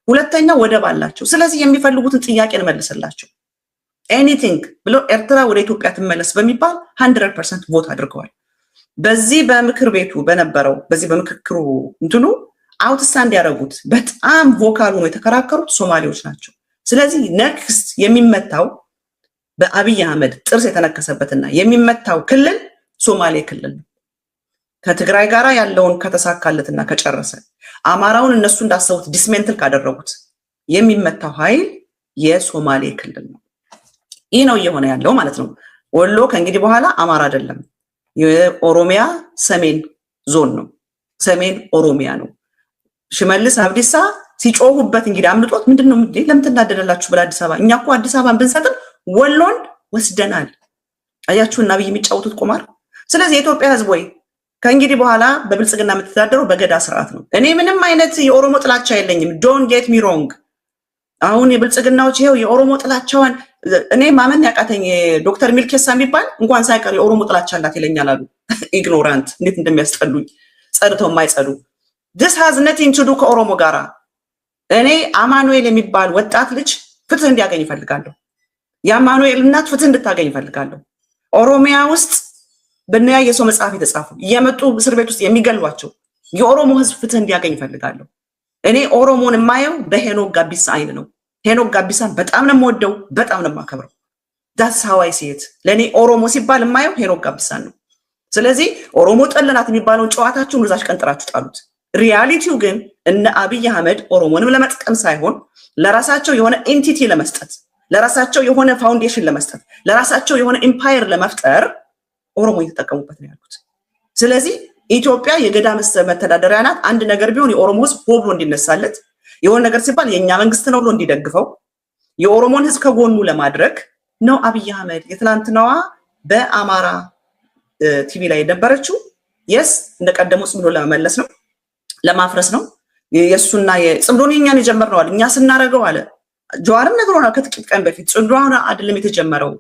ሁለተኛ ወደብ አላቸው። ስለዚህ የሚፈልጉትን ጥያቄ እንመልስላቸው ኤኒቲንግ ብለው ኤርትራ ወደ ኢትዮጵያ ትመለስ በሚባል 100% ቮት አድርገዋል። በዚህ በምክር ቤቱ በነበረው በዚህ በምክክሩ እንትኑ አውትስታንድ ያደረጉት በጣም ቮካል ሆኖ የተከራከሩት ሶማሌዎች ናቸው። ስለዚህ ነክስት የሚመታው በአብይ አህመድ ጥርስ የተነከሰበትና የሚመታው ክልል ሶማሌ ክልል ነው። ከትግራይ ጋር ያለውን ከተሳካለትና ከጨረሰ አማራውን እነሱ እንዳሰቡት ዲስሜንትል ካደረጉት የሚመታው ኃይል የሶማሌ ክልል ነው። ይህ ነው እየሆነ ያለው ማለት ነው። ወሎ ከእንግዲህ በኋላ አማራ አይደለም፣ የኦሮሚያ ሰሜን ዞን ነው፣ ሰሜን ኦሮሚያ ነው። ሽመልስ አብዲሳ ሲጮሁበት እንግዲህ አምልጦት ምንድነው ለምን ትናደዳላችሁ ብለ አዲስ አበባ እኛ እኮ አዲስ አበባን ብንሰጥም ወሎን ወስደናል። አያችሁና አብይ የሚጫወቱት ቁማር። ስለዚህ የኢትዮጵያ ህዝብ ወይ ከእንግዲህ በኋላ በብልጽግና የምትተዳደረው በገዳ ስርዓት ነው። እኔ ምንም አይነት የኦሮሞ ጥላቻ የለኝም። ዶንት ጌት ሚ ሮንግ። አሁን የብልጽግናዎች ይሄው የኦሮሞ ጥላቻዋን እኔ ማመን ያቃተኝ ዶክተር ሚልኬሳ የሚባል እንኳን ሳይቀር የኦሮሞ ጥላቻ አላት ይለኛል አሉ። ኢግኖራንት እንዴት እንደሚያስጠሉኝ ጸድተው የማይጸዱ this has nothing to do ከኦሮሞ ጋራ። እኔ አማኑኤል የሚባል ወጣት ልጅ ፍትህ እንዲያገኝ ይፈልጋለሁ። የአማኑኤል እናት ፍትህ እንድታገኝ ይፈልጋለሁ። ኦሮሚያ ውስጥ በእነያ የሰው መጽሐፍ የተጻፉ እየመጡ እስር ቤት ውስጥ የሚገሏቸው የኦሮሞ ህዝብ ፍትህ እንዲያገኝ ይፈልጋለሁ። እኔ ኦሮሞን የማየው በሄኖክ ጋቢሳ አይን ነው። ሄኖክ ጋቢሳን በጣም ነው የምወደው፣ በጣም ነው የማከብረው። that's how I see it። ለኔ ኦሮሞ ሲባል የማየው ሄኖክ ጋቢሳን ነው። ስለዚህ ኦሮሞ ጠልናት የሚባለውን ጨዋታችሁን ወዛች ቀንጥራችሁ ጣሉት። ሪያሊቲው ግን እነ አብይ አህመድ ኦሮሞንም ለመጥቀም ሳይሆን ለራሳቸው የሆነ ኤንቲቲ ለመስጠት፣ ለራሳቸው የሆነ ፋውንዴሽን ለመስጠት፣ ለራሳቸው የሆነ ኤምፓየር ለመፍጠር ኦሮሞ እየተጠቀሙበት ነው ያሉት። ስለዚህ ኢትዮጵያ የገዳ መተዳደሪያ ናት። አንድ ነገር ቢሆን የኦሮሞ ህዝብ ሆ ብሎ እንዲነሳለት፣ የሆነ ነገር ሲባል የኛ መንግስት ነው ብሎ እንዲደግፈው፣ የኦሮሞን ህዝብ ከጎኑ ለማድረግ ነው አብይ አህመድ። የትላንትናዋ በአማራ ቲቪ ላይ የነበረችው የስ እንደቀደመው ጽምዶ ለመመለስ ነው ለማፍረስ ነው የሱና የጽምዶን እኛን የጀመርነው አለ እኛ ስናረገው አለ ጀዋርም ነግሮናል ከጥቂት ቀን በፊት ጽምዶን አይደለም የተጀመረው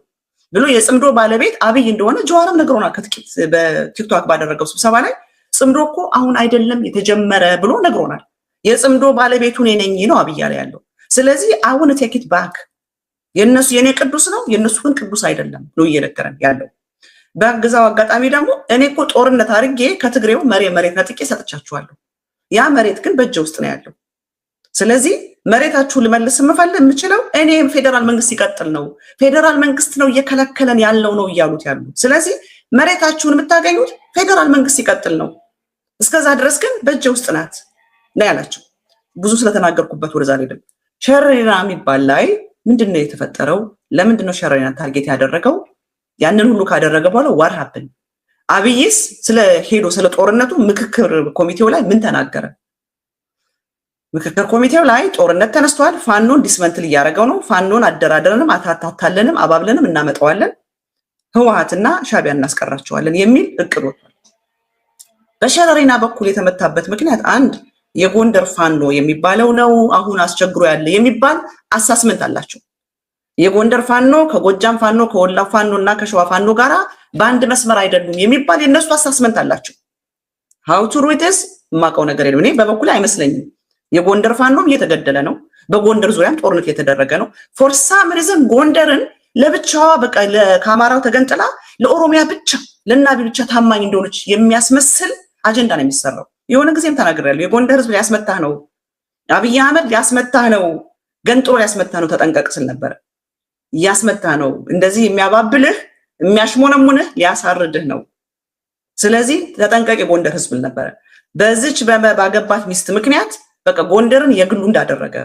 ብሎ የጽምዶ ባለቤት አብይ እንደሆነ ጀዋርም ነግሮናል ከጥቂት በቲክቶክ ባደረገው ስብሰባ ላይ ጽምዶ እኮ አሁን አይደለም የተጀመረ ብሎ ነግሮናል የጽምዶ ባለቤቱ ነኝ ነው አብይ ያለው ስለዚህ አሁን ቴክ ኢት ባክ የነሱ የኔ ቅዱስ ነው የነሱ ግን ቅዱስ አይደለም ነው እየነገረን ያለው በግዛው አጋጣሚ ደግሞ እኔ እኮ ጦርነት አርጌ ከትግሬው መሬት ነጥቄ ሰጥቻችኋለሁ ያ መሬት ግን በእጄ ውስጥ ነው ያለው ስለዚህ መሬታችሁ ልመልስ የምችለው እኔ ፌደራል መንግስት ይቀጥል ነው ፌደራል መንግስት ነው እየከለከለን ያለው ነው እያሉት ያሉ ስለዚህ መሬታችሁን የምታገኙት ፌደራል መንግስት ይቀጥል ነው እስከዛ ድረስ ግን በእጄ ውስጥ ናት ነው ያላችሁ ብዙ ስለተናገርኩበት ወደዛ አይደለም ሸረሪና የሚባል ላይ ምንድነው የተፈጠረው ለምንድነው ሸረሪና ታርጌት ያደረገው ያንን ሁሉ ካደረገ በኋላ what happened አብይስ ስለ ሄዶ ስለ ጦርነቱ ምክክር ኮሚቴው ላይ ምን ተናገረ ምክክር ኮሚቴው ላይ ጦርነት ተነስቷል ፋኖን ዲስመንትል ያደረገው ነው ፋኖን አደራደረንም አታታታለንም አባብለንም እናመጣዋለን ህወሓትና ሻቢያ እናስቀራቸዋለን የሚል እቅድ ወጥቷል በሸረሪና በኩል የተመታበት ምክንያት አንድ የጎንደር ፋኖ የሚባለው ነው አሁን አስቸግሮ ያለ የሚባል አሳስመንት አላቸው የጎንደር ፋኖ ከጎጃም ፋኖ ከወላ ፋኖና ከሸዋ ፋኖ ጋራ በአንድ መስመር አይደሉም የሚባል የነሱ አሳስመንት አላቸው how to do this ማቀው ነገር የለም እኔ በበኩል አይመስለኝም የጎንደር ፋኖም እየተገደለ ነው በጎንደር ዙሪያም ጦርነት እየተደረገ ነው for some reason ጎንደርን ለብቻዋ በቃ ለካማራው ተገንጥላ ለኦሮሚያ ብቻ ለናቢ ብቻ ታማኝ እንደሆነች የሚያስመስል አጀንዳ ነው የሚሰራው የሆነ ጊዜም ተናግሬያለሁ የጎንደር ህዝብ ያስመታህ ነው አብይ አህመድ ያስመታህ ነው ገንጥሎ ያስመታህ ነው ተጠንቀቅ ስል ነበር ያስመታህ ነው እንደዚህ የሚያባብልህ የሚያሽሞነሙንህ ያሳርድህ ነው ስለዚህ ተጠንቀቅ የጎንደር ህዝብ ነበር በዚች ባገባት ሚስት ምክንያት በቃ ጎንደርን የግሉ እንዳደረገ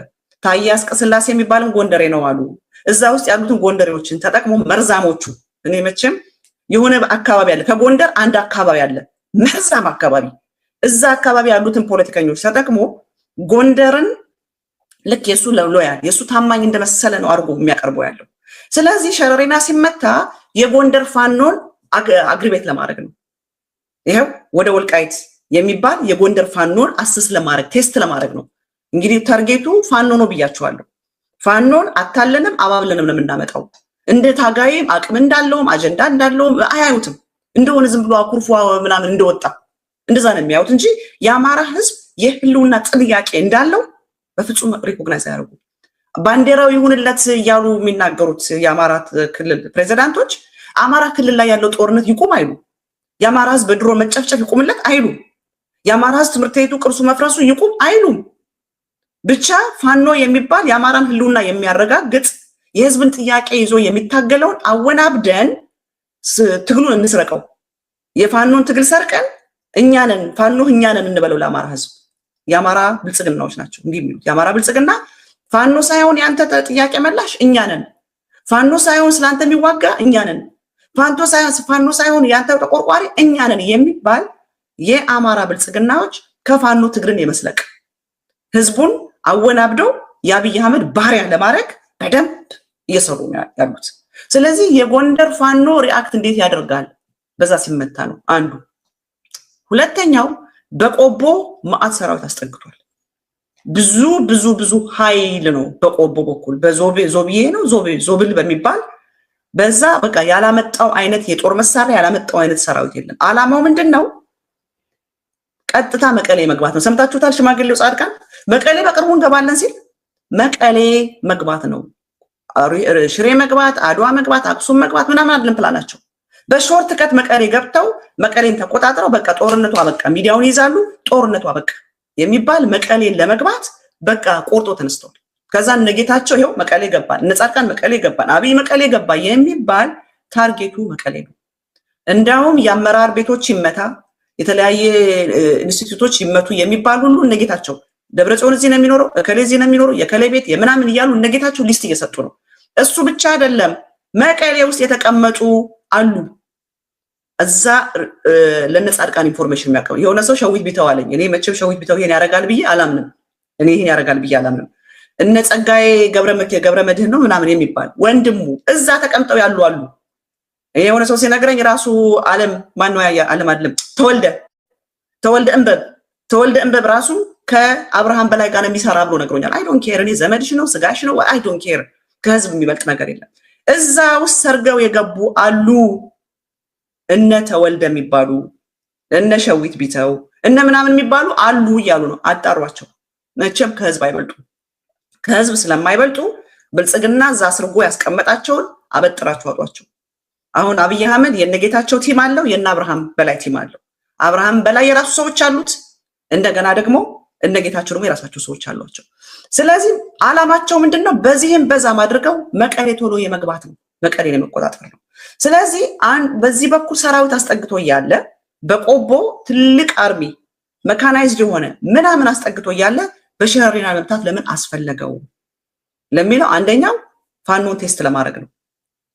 ታዬ አጽቀሥላሴ የሚባልም ጎንደሬ ነው አሉ እዛ ውስጥ ያሉትን ጎንደሬዎችን ተጠቅሞ መርዛሞቹ እኔ መቼም የሆነ አካባቢ አለ ከጎንደር አንድ አካባቢ አለ መርዛም አካባቢ እዛ አካባቢ ያሉትን ፖለቲከኞች ተጠቅሞ ጎንደርን ልክ የሱ ለሎያል የሱ ታማኝ እንደመሰለ ነው አርጎ የሚያቀርበው ያለው ስለዚህ ሸረሪና ሲመታ የጎንደር ፋኖን አግሪቤት ለማድረግ ነው ይሄው ወደ ወልቃይት የሚባል የጎንደር ፋኖን አስስ ለማድረግ ቴስት ለማድረግ ነው እንግዲህ ታርጌቱ ፋኖ ነው ብያቸዋለሁ ፋኖን አታለንም አባብለንም ለምናመጣው እንደ ታጋይም አቅም እንዳለውም አጀንዳ እንዳለውም አያዩትም እንደሆነ ዝም ብሎ አኩርፏ ምናምን እንደወጣ እንደዛ ነው የሚያዩት እንጂ የአማራ ህዝብ የህልውና ጥያቄ እንዳለው በፍጹም ሪኮግናይዝ ያደርጉ ባንዲራው ይሁንለት ያሉ የሚናገሩት የአማራ ክልል ፕሬዝዳንቶች አማራ ክልል ላይ ያለው ጦርነት ይቆም አይሉ የአማራ ህዝብ በድሮ መጨፍጨፍ ይቆምለት አይሉ የአማራ ህዝብ ትምህርት ቤቱ ቅርሱ መፍረሱ ይቆም አይሉ ብቻ ፋኖ የሚባል የአማራን ህልውና የሚያረጋግጥ የህዝብን ጥያቄ ይዞ የሚታገለውን አወናብደን ትግሉን እንስረቀው የፋኖን ትግል ሰርቀን እኛንን ፋኖ እኛንን እንበለው ለአማራ ህዝብ የአማራ ብልጽግናዎች ናቸው እንዲህ የሚሉት የአማራ ብልጽግና ፋኖ ሳይሆን ያንተ ጥያቄ መላሽ እኛንን ፋኖ ሳይሆን ስላንተ የሚዋጋ እኛንን ፋኖ ሳይሆን ያንተ ተቆርቋሪ እኛንን የሚባል የአማራ ብልጽግናዎች ከፋኖ ትግልን የመስለቅ ህዝቡን አወናብደው የአብይ አህመድ ባሪያ ለማድረግ በደንብ እየሰሩ ያሉት ስለዚህ የጎንደር ፋኖ ሪአክት እንዴት ያደርጋል በዛ ሲመታ ነው አንዱ ሁለተኛው በቆቦ ማአት ሰራዊት አስጠግቷል ብዙ ኃይል ነው በቆቦ በኩል በዞብዬ ነው ዞብል በሚባል በዛ በቃ ያላመጣው አይነት የጦር መሳሪያ ያላመጣው አይነት ሰራዊት የለም አላማው ምንድነው ቀጥታ መቀሌ መግባት ነው ሰምታችሁታል ሽማግሌው ጻድቃን መቀሌ በቅርቡ እንገባለን ሲል መቀሌ መግባት ነው ሽሬ መግባት አድዋ መግባት አክሱም መግባት ምናምን አይደለም ፕላናቸው በሾርት ከት መቀሌ ገብተው መቀሌን ተቆጣጥረው በቃ ጦርነቱ አበቃ ሚዲያውን ይዛሉ ጦርነቱ አበቃ የሚባል መቀሌን ለመግባት በቃ ቆርጦ ተነስተዋል ከዛ ነገታቸው ይሄው መቀሌ ገባን ነጻድቃን መቀሌ ገባን አብይ መቀሌ ገባ የሚባል ታርጌቱ መቀሌ ነው እንዳውም የአመራር ቤቶች ይመታ የተለያየ ኢንስቲትዩቶች ይመቱ የሚባል ሁሉ ነገታቸው ደብረጽዮን እዚህ ነው የሚኖረው ከሌ እዚህ ነው የሚኖረው የከሌ ቤት የምናምን ይያሉ ነገታቸው ሊስት እየሰጡ ነው እሱ ብቻ አይደለም መቀሌ ውስጥ የተቀመጡ አሉ እዛ ለነጻድቃን ኢንፎርሜሽን የሚያቀርብ የሆነ ሰው ሸዊት ቢተዋለኝ እኔ መቼም ሸዊት ቢተው ይሄን ያረጋል ብዬ አላምንም እኔ ይሄን ያረጋል ብዬ አላምንም እነ ጸጋዬ ገብረ መድህን ነው ምናምን የሚባል ወንድሙ እዛ ተቀምጠው ያሉ አሉ የሆነ ሰው ሲነግረኝ ራሱ ዓለም ማን ነው ዓለም አይደለም ተወልደ ተወልደ እንበብ ራሱ ከአብርሃም በላይ ጋር የሚሰራ ብሎ ነግሮኛል። አይ ዶንት ኬር እኔ ዘመድሽ ነው ስጋሽ ነው አይ ዶንት ኬር ከህዝብ የሚበልጥ ነገር የለም። እዛ ውስጥ ሰርገው የገቡ አሉ እነ ተወልደ የሚባሉ እነ ሸዊት ቢተው እነ ምናምን የሚባሉ አሉ እያሉ ነው። አጣሯቸው። መቼም ከህዝብ አይበልጡ። ከህዝብ ስለማይበልጡ ብልጽግና እዛ አስርጎ ያስቀመጣቸውን አበጥራቸው አጧቸው። አሁን አብይ አህመድ የነጌታቸው ቲም አለው፣ የነ አብርሃም በላይ ቲም አለው። አብርሃም በላይ የራሱ ሰዎች አሉት፣ እንደገና ደግሞ እነጌታቸው ደግሞ የራሳቸው ሰዎች አሏቸው። ስለዚህ አላማቸው ምንድነው? በዚህም በዛም አድርገው መቀሌ ቶሎ የመግባት ነው፣ መቀሌን የመቆጣጠር ነው። ስለዚህ በዚህ በኩል ሰራዊት አስጠግቶ እያለ በቆቦ ትልቅ አርሚ መካናይዝድ የሆነ ምናምን አስጠግቶ እያለ በሸረሪና መምታት ለምን አስፈለገው ለሚለው አንደኛው ፋኖን ቴስት ለማድረግ ነው።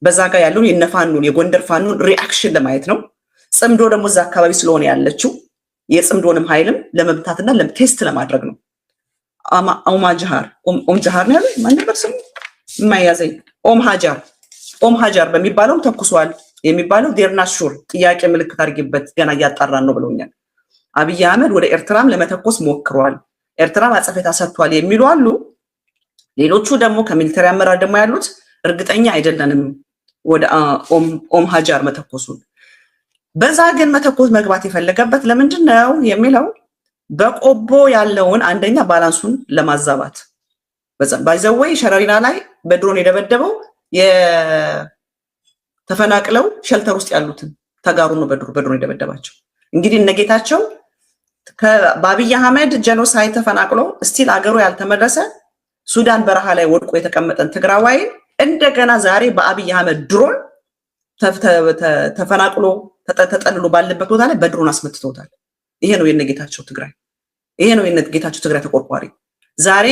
በዛ ጋር ያሉን የነፋኑን የጎንደር ፋኑን ሪአክሽን ለማየት ነው። ጽምዶ ደግሞ እዛ አካባቢ ስለሆነ ያለችው የጽምዶንም ኃይልም ለመምታትና ቴስት ለማድረግ ነው። ኦም ጃሃር ነው ያለው ማን ነበር ስሙ የማይያዘኝ ኦም ሀጃር በሚባለው ተኩሷል የሚባለው ዴርናስ ሹር ጥያቄ ምልክት አድርጊበት ገና እያጣራን ነው ብለውኛል። አብይ አህመድ ወደ ኤርትራም ለመተኮስ ሞክሯል፣ ኤርትራም አጸፌታ ሰጥቷል የሚሉ አሉ። ሌሎቹ ደግሞ ከሚሊተሪ አመራር ደግሞ ያሉት እርግጠኛ አይደለንም ወደ ኦም ሀጃር መተኮሱን። በዛ ግን መተኮስ መግባት የፈለገበት ለምንድን ነው የሚለው በቆቦ ያለውን አንደኛ ባላንሱን ለማዛባት ባይዘወይ ሸረሪና ላይ በድሮን የደበደበው ተፈናቅለው ሸልተር ውስጥ ያሉትን ተጋሩ ነው በድሮን የደበደባቸው። እንግዲህ እነጌታቸው በአብይ አህመድ ጄኖሳይድ ተፈናቅሎ ስቲል አገሩ ያልተመለሰ ሱዳን በረሃ ላይ ወድቆ የተቀመጠን ትግራዋይ እንደገና ዛሬ በአብይ አህመድ ድሮን ተፈናቅሎ ተጠልሎ ባለበት ቦታ ላይ በድሮን አስመትተውታል። ይሄ ነው የነጌታቸው ትግራይ፣ ይሄ ነው የነጌታቸው ትግራይ ተቆርቋሪ። ዛሬ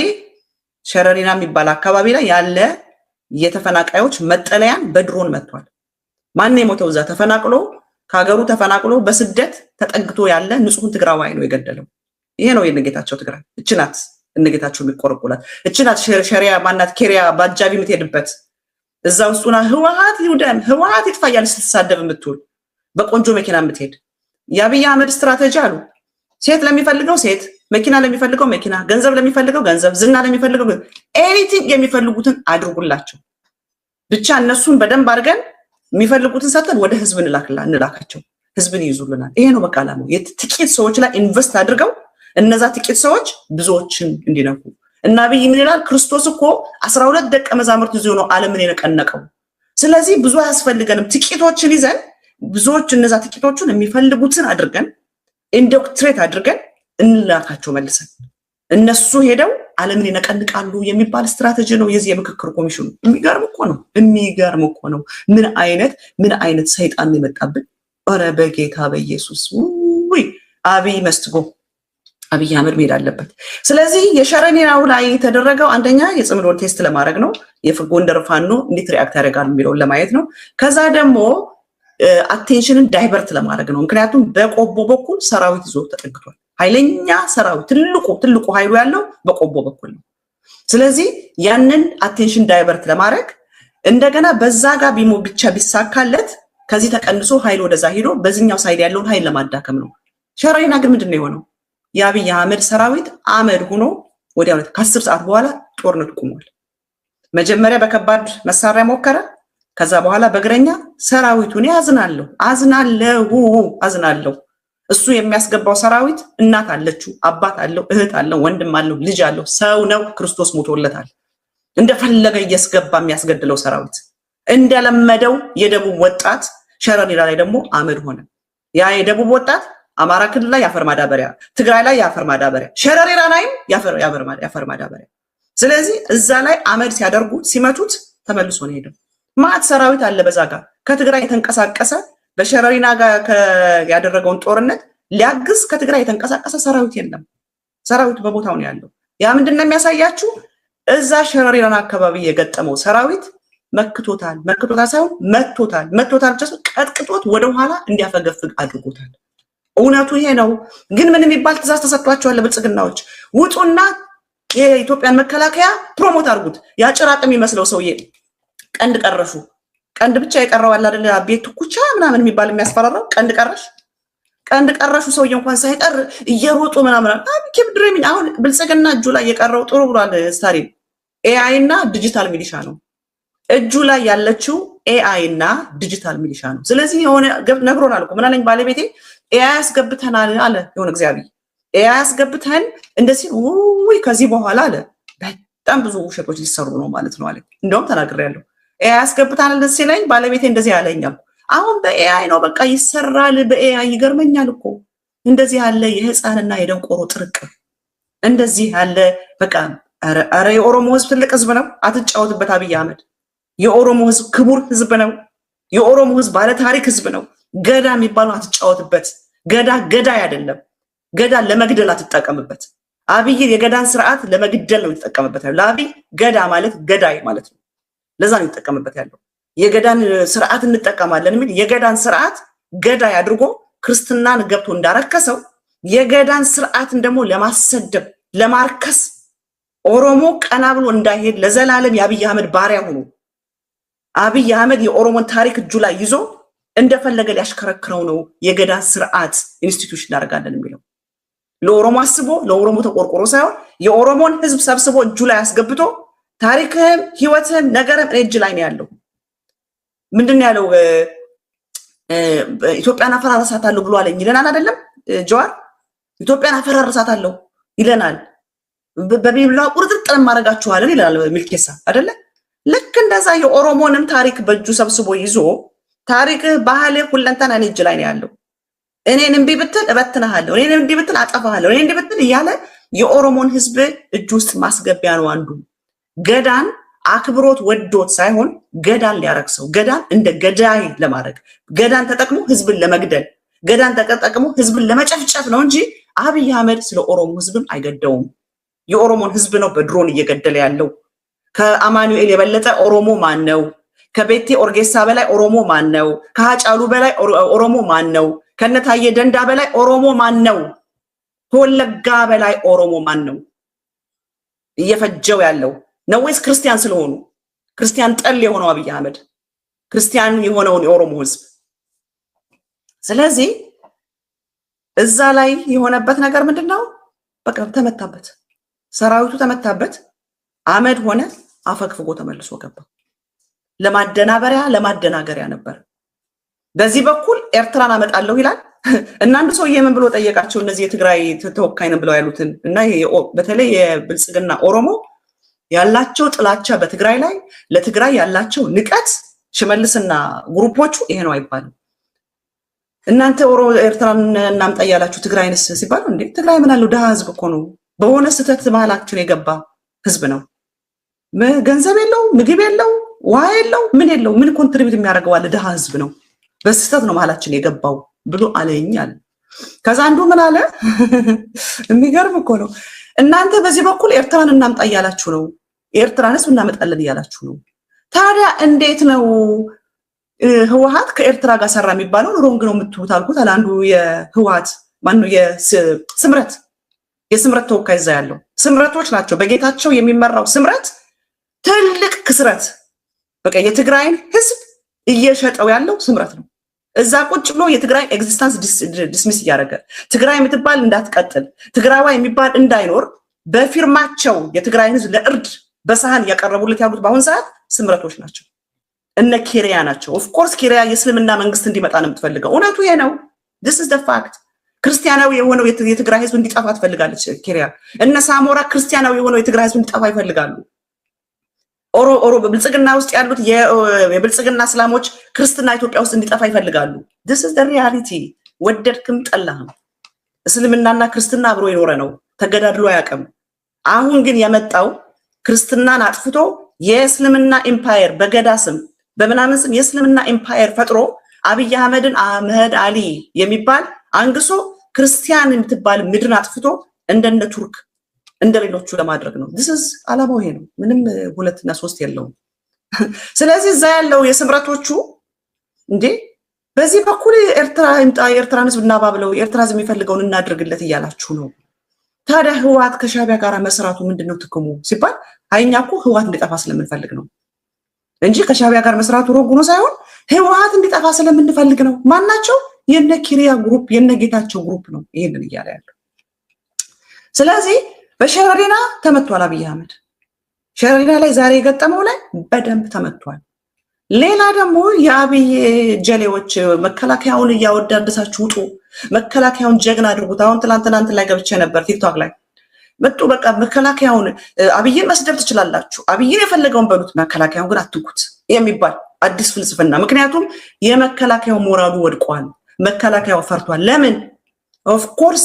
ሸረሪና የሚባል አካባቢ ላይ ያለ የተፈናቃዮች መጠለያን በድሮን መጥቷል። ማን የሞተው? እዛ ተፈናቅሎ ከሀገሩ ተፈናቅሎ በስደት ተጠግቶ ያለ ንጹህን ትግራዋይ ነው የገደለው። ይሄ ነው የነጌታቸው ትግራይ። እችናት እነጌታቸው የሚቆረቁላት እችናት ሸሪያ ማናት ኬሪያ ባጃቢ የምትሄድበት እዛ ውስጡና ህወሓት ይውደም ህወሓት ይጥፋያል ስትሳደብ የምትውል በቆንጆ መኪና የምትሄድ የአብይ አህመድ ስትራቴጂ አሉ። ሴት ለሚፈልገው ሴት፣ መኪና ለሚፈልገው መኪና፣ ገንዘብ ለሚፈልገው ገንዘብ፣ ዝና ለሚፈልገው ኤኒቲንግ የሚፈልጉትን አድርጉላቸው። ብቻ እነሱን በደንብ አድርገን የሚፈልጉትን ሰጥተን ወደ ህዝብ እንላካቸው፣ ህዝብን ይይዙልናል። ይሄ ነው በቃ አላማው። ጥቂት ሰዎች ላይ ኢንቨስት አድርገው እነዛ ጥቂት ሰዎች ብዙዎችን እንዲነኩ እና አብይ ምን ይላል? ክርስቶስ እኮ 12 ደቀ መዛሙርት ይዞ ነው ዓለምን የነቀነቀው። ስለዚህ ብዙ አያስፈልገንም፣ ጥቂቶችን ይዘን ብዙዎች እነዛ ጥቂቶቹን የሚፈልጉትን አድርገን ኢንዶክትሬት አድርገን እንላካቸው መልሰን እነሱ ሄደው ዓለምን ይነቀንቃሉ የሚባል ስትራቴጂ ነው የዚህ የምክክር ኮሚሽኑ። የሚገርም እኮ ነው። ምን አይነት ሰይጣን የመጣብን! ኧረ በጌታ በኢየሱስ ወይ አብይ መስትጎ አብይ አህመድ መሄድ አለበት። ስለዚህ የሸረሪናው ላይ የተደረገው አንደኛ የጽምዶን ቴስት ለማድረግ ነው። የጎንደር ፋኖ እንዴት ሪአክት ያደርጋል የሚለውን ለማየት ነው። ከዛ ደግሞ አቴንሽንን ዳይቨርት ለማድረግ ነው። ምክንያቱም በቆቦ በኩል ሰራዊት ይዞ ተጠግቷል። ኃይለኛ ሰራዊት ትልቁ ኃይሉ ያለው በቆቦ በኩል ነው። ስለዚህ ያንን አቴንሽን ዳይቨርት ለማድረግ እንደገና በዛ ጋር ብቻ ቢሳካለት ከዚህ ተቀንሶ ኃይል ወደዛ ሄዶ በዚህኛው ሳይድ ያለውን ኃይል ለማዳከም ነው። ሸረሪና ግን ምንድነው የሆነው? የአብይ አህመድ ሰራዊት አመድ ሆኖ ወዲያው ከ10 ሰዓት በኋላ ጦርነቱ ቆሟል። መጀመሪያ በከባድ መሳሪያ ሞከረ። ከዛ በኋላ በእግረኛ ሰራዊቱን አዝናለሁ። እሱ የሚያስገባው ሰራዊት እናት አለችው፣ አባት አለው፣ እህት አለው፣ ወንድም አለው፣ ልጅ አለው፣ ሰው ነው። ክርስቶስ ሞቶለታል። እንደፈለገ እያስገባ የሚያስገድለው ሰራዊት እንደለመደው የደቡብ ወጣት ሸረሪና ላይ ደግሞ አመድ ሆነ። ያ የደቡብ ወጣት አማራ ክልል ላይ ያፈር ማዳበሪያ፣ ትግራይ ላይ ያፈር ማዳበሪያ፣ ሸረሪና ላይም ያፈር ማዳበሪያ። ስለዚህ እዛ ላይ አመድ ሲያደርጉት ሲመቱት ተመልሶ ነው ሄደው። ማት ሰራዊት አለ በዛ ጋር ከትግራይ የተንቀሳቀሰ በሸረሪና ጋር ያደረገውን ጦርነት ሊያግዝ ከትግራይ የተንቀሳቀሰ ሰራዊት የለም። ሰራዊቱ በቦታው ነው ያለው። ያ ምንድነው የሚያሳያችሁ? እዛ ሸረሪና አካባቢ የገጠመው ሰራዊት መክቶታል ሳይሆን መቶታል ብቻ ቀጥቅጦት ወደኋላ እንዲያፈገፍግ አድርጎታል። እውነቱ ይሄ ነው። ግን ምን የሚባል ትእዛዝ ተሰጥቷቸዋል ለብልጽግናዎች? ውጡና የኢትዮጵያን መከላከያ ፕሮሞት አድርጉት። ያጭራቅ የሚመስለው ሰውዬ ቀንድ ቀረሹ፣ ቀንድ ብቻ የቀረው አለ አይደል? ቤት ኩቻ ምናምን የሚባል የሚያስፈራራው ቀንድ ቀረሽ ቀንድ ቀረሹ ሰውዬ እንኳን ሳይቀር እየሮጡ ምናምን አብኪም ድሪሚንግ አሁን ብልጽግና እጁ ላይ የቀረው ጥሩ ብሏል ስታሊን ኤአይ እና ዲጂታል ሚሊሻ ነው እጁ ላይ ያለችው ኤአይ እና ዲጂታል ሚሊሻ ነው ስለዚህ የሆነ ነግሮናል እኮ ምን አለኝ ባለቤቴ ኤአይ አስገብተናል አለ የሆነ እግዚአብሔር ኤአይ አስገብተን እንደዚህ ወይ ከዚህ በኋላ አለ በጣም ብዙ ውሸቶች ሊሰሩ ነው ማለት ነው አለ እንደውም ተናግሬያለሁ ኤአይ አስገብተናል እንደዚህ ሲለኝ ባለቤቴ እንደዚህ ያለኛል አሁን በኤአይ ነው በቃ ይሰራል በኤአይ ይገርመኛል እኮ እንደዚህ ያለ የህፃንና የደንቆሮ ጥርቅ እንደዚህ ያለ በቃ አረ የኦሮሞ ህዝብ ትልቅ ህዝብ ነው አትጫወትበት አብይ አህመድ የኦሮሞ ህዝብ ክቡር ህዝብ ነው የኦሮሞ ህዝብ ባለ ታሪክ ህዝብ ነው ገዳ የሚባለው አትጫወትበት ገዳ አይደለም ገዳ ለመግደል አትጠቀምበት አብይ የገዳን ስርዓት ለመግደል ነው የተጠቀመበት ያለው ለአብይ ገዳ ማለት ገዳይ ማለት ነው ለዛ ነው የተጠቀመበት ያለው የገዳን ስርዓት እንጠቀማለን የሚል የገዳን ስርዓት ገዳይ አድርጎ ክርስትናን ገብቶ እንዳረከሰው የገዳን ስርዓትን ደግሞ ለማሰደብ ለማርከስ ኦሮሞ ቀና ብሎ እንዳይሄድ ለዘላለም የአብይ አህመድ ባሪያ ሆኖ አብይ አህመድ የኦሮሞን ታሪክ እጁ ላይ ይዞ እንደፈለገ ሊያሽከረክረው ነው የገዳን ስርዓት ኢንስቲትዩሽን ያደርጋለን የሚለው ለኦሮሞ አስቦ ለኦሮሞ ተቆርቆሮ ሳይሆን የኦሮሞን ህዝብ ሰብስቦ እጁ ላይ አስገብቶ ታሪክህም ህይወትህም ነገርም እጅ ላይ ነው ያለው ምንድን ያለው ኢትዮጵያን አፈራርሳታለሁ ብሎ አለኝ ይለናል አይደለም ጀዋር ኢትዮጵያን አፈራርሳታለሁ ይለናል በቢብላ ቁርጥጥ ማረጋችኋለን ይላል ሚልኬሳ አይደለ ልክ እንደዛ የኦሮሞንም ታሪክ በእጁ ሰብስቦ ይዞ ታሪክ ባህል ሁለንተና እጅ ላይ ነው ያለው እኔን እንቢ ብትል እበትናለሁ እኔን እንዲ ብትል አጠፋለሁ እኔን እንዲ ብትል ይያለ የኦሮሞን ህዝብ እጅ ውስጥ ማስገቢያ ነው አንዱ ገዳን አክብሮት ወዶት ሳይሆን ገዳን ሊያረክሰው ገዳን እንደ ገዳይ ለማድረግ ገዳን ተጠቅሞ ህዝብን ለመግደል ገዳን ተጠቅሞ ህዝብን ለመጨፍጨፍ ነው እንጂ አብይ አህመድ ስለ ኦሮሞ ህዝብን አይገደውም የኦሮሞን ህዝብ ነው በድሮን እየገደለ ያለው ከአማኑኤል የበለጠ ኦሮሞ ማን ነው ከቤቴ ኦርጌሳ በላይ ኦሮሞ ማን ነው ከሃጫሉ በላይ ኦሮሞ ማን ነው ከነታየ ደንዳ በላይ ኦሮሞ ማን ነው ከወለጋ በላይ ኦሮሞ ማን ነው እየፈጀው ያለው ነው ወይስ ክርስቲያን ስለሆኑ ክርስቲያን ጠል የሆነው አብይ አህመድ ክርስቲያን የሆነው የኦሮሞ ህዝብ ስለዚህ እዛ ላይ የሆነበት ነገር ምንድነው በቃ ተመታበት ሰራዊቱ ተመታበት አህመድ ሆነ አፈክፍጎ ተመልሶ ገባ ለማደናገሪያ ነበር በዚህ በኩል ኤርትራን አመጣለሁ ይላል እናንተ ሰውዬ ምን ብሎ ጠየቃቸው እነዚህ የትግራይ ተወካይ ነው ብለው ያሉትን እና በተለይ የብልጽግና ኦሮሞ ያላቸው ጥላቻ በትግራይ ላይ ለትግራይ ያላቸው ንቀት ሽመልስና ግሩፖቹ ይሄ ነው አይባልም እናንተ ኤርትራን እናምጣ ያላችሁ ትግራይንስ ሲባል እንዴ ትግራይ ምን አለው ደሃ ህዝብ እኮ ነው በሆነ ስተት መሃላችን የገባ ህዝብ ነው ገንዘብ የለው ምግብ የለው ውሃ የለው ምን የለው ምን ኮንትሪቢዩት የሚያደርገው አለ ደሃ ህዝብ ነው በስተት ነው መሃላችን የገባው ብሎ አለኛል ከዛ አንዱ ምን አለ የሚገርም እኮ ነው እናንተ በዚህ በኩል ኤርትራን እናምጣ ያላችሁ ነው ኤርትራንስ እናመጣለን ያላችሁ ነው ታዲያ እንዴት ነው ህወሓት ከኤርትራ ጋር ሰራ የሚባለው ሮንግ ነው የምትሉት አልኩት አንዱ የህወሓት ማን ነው የስምረት ተወካይ እዛ ያለው ስምረቶች ናቸው በጌታቸው የሚመራው ስምረት ትልቅ ክስረት በቃ የትግራይን ህዝብ እየሸጠው ያለው ስምረት ነው እዛ ቁጭ ብሎ የትግራይ ኤግዚስተንስ ዲስሚስ ያደረገ ትግራይ የምትባል እንዳትቀጥል ትግራዋ የሚባል እንዳይኖር በፊርማቸው የትግራይ ህዝብ ለእርድ በሳህን ያቀረቡለት ያሉት በአሁን ሰዓት ስምረቶች ናቸው እነ ኬሪያ ናቸው ኦፍ ኮርስ ኬሪያ የእስልምና መንግስት እንዲመጣ ነው የምትፈልገው እውነቱ ይሄ ነው this is the fact ክርስቲያናዊ የሆነው የትግራይ ህዝብ እንዲጠፋ ትፈልጋለች ኬሪያ እነ ሳሞራ ክርስቲያናዊ የሆነው የትግራይ ህዝብ እንዲጠፋ ይፈልጋሉ ኦሮ በብልጽግና ውስጥ ያሉት የብልጽግና እስላሞች ክርስትና ኢትዮጵያ ውስጥ እንዲጠፋ ይፈልጋሉ this is the reality ወደድክም ጠላህም እስልምናና ክርስትና አብሮ የኖረ ነው ተገዳድሎ ያቀም አሁን ግን የመጣው ክርስትናን አጥፍቶ የእስልምና ኤምፓየር በገዳ ስም በመናምን ስም የእስልምና ኤምፓየር ፈጥሮ አብይ አህመድን አህመድ አሊ የሚባል አንግሶ ክርስቲያን የምትባል ምድርን አጥፍቶ እንደነ ቱርክ እንደሌሎቹ ለማድረግ ነው this is አላማው ይሄ ነው ምንም ሁለትና ሶስት የለውም ስለዚህ እዛ ያለው የስምረቶቹ እንዴ በዚህ በኩል ኤርትራ ይምጣ ኤርትራን ህዝብ እናባብለው ኤርትራ ህዝብ የሚፈልገውን እናድርግለት እያላችሁ ነው ታዲያ ህወሓት ከሻቢያ ጋር መስራቱ ምንድነው ትክሙ ሲባል አይኛ እኮ ህወሓት እንዲጠፋ ስለምንፈልግ ነው እንጂ ከሻቢያ ጋር መስራቱ ሮግ ነው ሳይሆን ህወሓት እንዲጠፋ ስለምንፈልግ ነው ማናቸው የነ ኪሪያ ግሩፕ የነ ጌታቸው ግሩፕ ነው ይሄንን እያለ ያለው። ስለዚህ በሸረሪና ተመቷል አብይ አህመድ። ሸረሪና ላይ ዛሬ የገጠመው ላይ በደንብ ተመቷል። ሌላ ደግሞ የአብይ ጀሌዎች መከላከያውን እያወዳደሳችሁ ውጡ፣ መከላከያውን ጀግና አድርጉት። አሁን ትናንት ላይ ገብቼ ነበር ቲክቶክ ላይ መጡ። በቃ መከላከያውን አብይን መስደብ ትችላላችሁ፣ አብይን የፈለገውን በሉት፣ መከላከያውን ግን አትንኩት የሚባል አዲስ ፍልስፍና። ምክንያቱም የመከላከያው ሞራሉ ወድቋል፣ መከላከያው ፈርቷል። ለምን? ኦፍኮርስ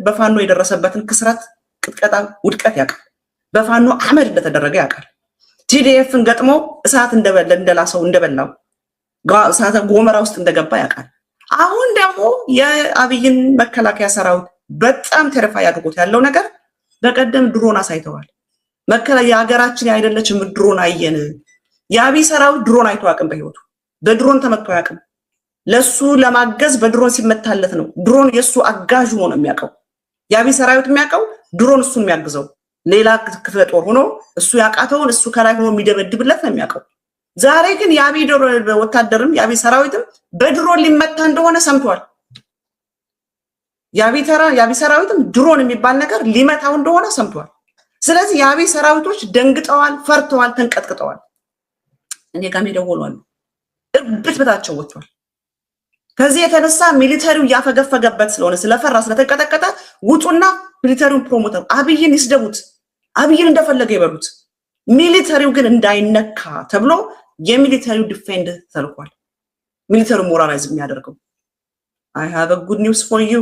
በፋኖ የደረሰበትን ክስረት፣ ቅጥቀጣ፣ ውድቀት ያውቃል። በፋኖ አመድ እንደተደረገ ያውቃል። ቲዲኤፍን ገጥሞ እሳት እንደላሰው እንደበላው እሳት ጎመራ ውስጥ እንደገባ ያውቃል። አሁን ደግሞ የአብይን መከላከያ ሰራዊት በጣም ተረፋ ያድርጎት ያለው ነገር በቀደም ድሮን አሳይተዋል። የሀገራችን አይደለችም ድሮን አየን። የአብይ ሰራዊት ድሮን አይቶ አያውቅም። በህይወቱ በድሮን ተመቶ አያውቅም። ለሱ ለማገዝ በድሮን ሲመታለት ነው። ድሮን የሱ አጋዥ ሆኖ ነው የሚያውቀው። የአብይ ሰራዊት የሚያውቀው ድሮን እሱን የሚያግዘው ሌላ ክፍለ ጦር ሆኖ እሱ ያቃተውን እሱ ከላይ ሆኖ የሚደበድብለት ነው የሚያውቀው። ዛሬ ግን የአብይ ወታደርም የአብይ ሰራዊትም በድሮን ሊመታ እንደሆነ ሰምቷል። የአብይ ሰራዊትም ድሮን የሚባል ነገር ሊመታው እንደሆነ ሰምቷል። ስለዚህ የአብይ ሰራዊቶች ደንግጠዋል፣ ፈርተዋል፣ ተንቀጥቅጠዋል። እኔ ጋር የሚደውሉ አሉ። እብት በታቸው ወጥቷል። ከዚህ የተነሳ ሚሊተሪው ያፈገፈገበት ስለሆነ ስለፈራ ስለተንቀጠቀጠ ውጡና ሚሊተሪውን ፕሮሞተር አብይን ይስደቡት፣ አብይን እንደፈለገ ይበሉት፣ ሚሊተሪው ግን እንዳይነካ ተብሎ የሚሊተሪው ዲፌንድ ተልኳል። ሚሊተሪው ሞራላይዝ የሚያደርገው I have a good news for you።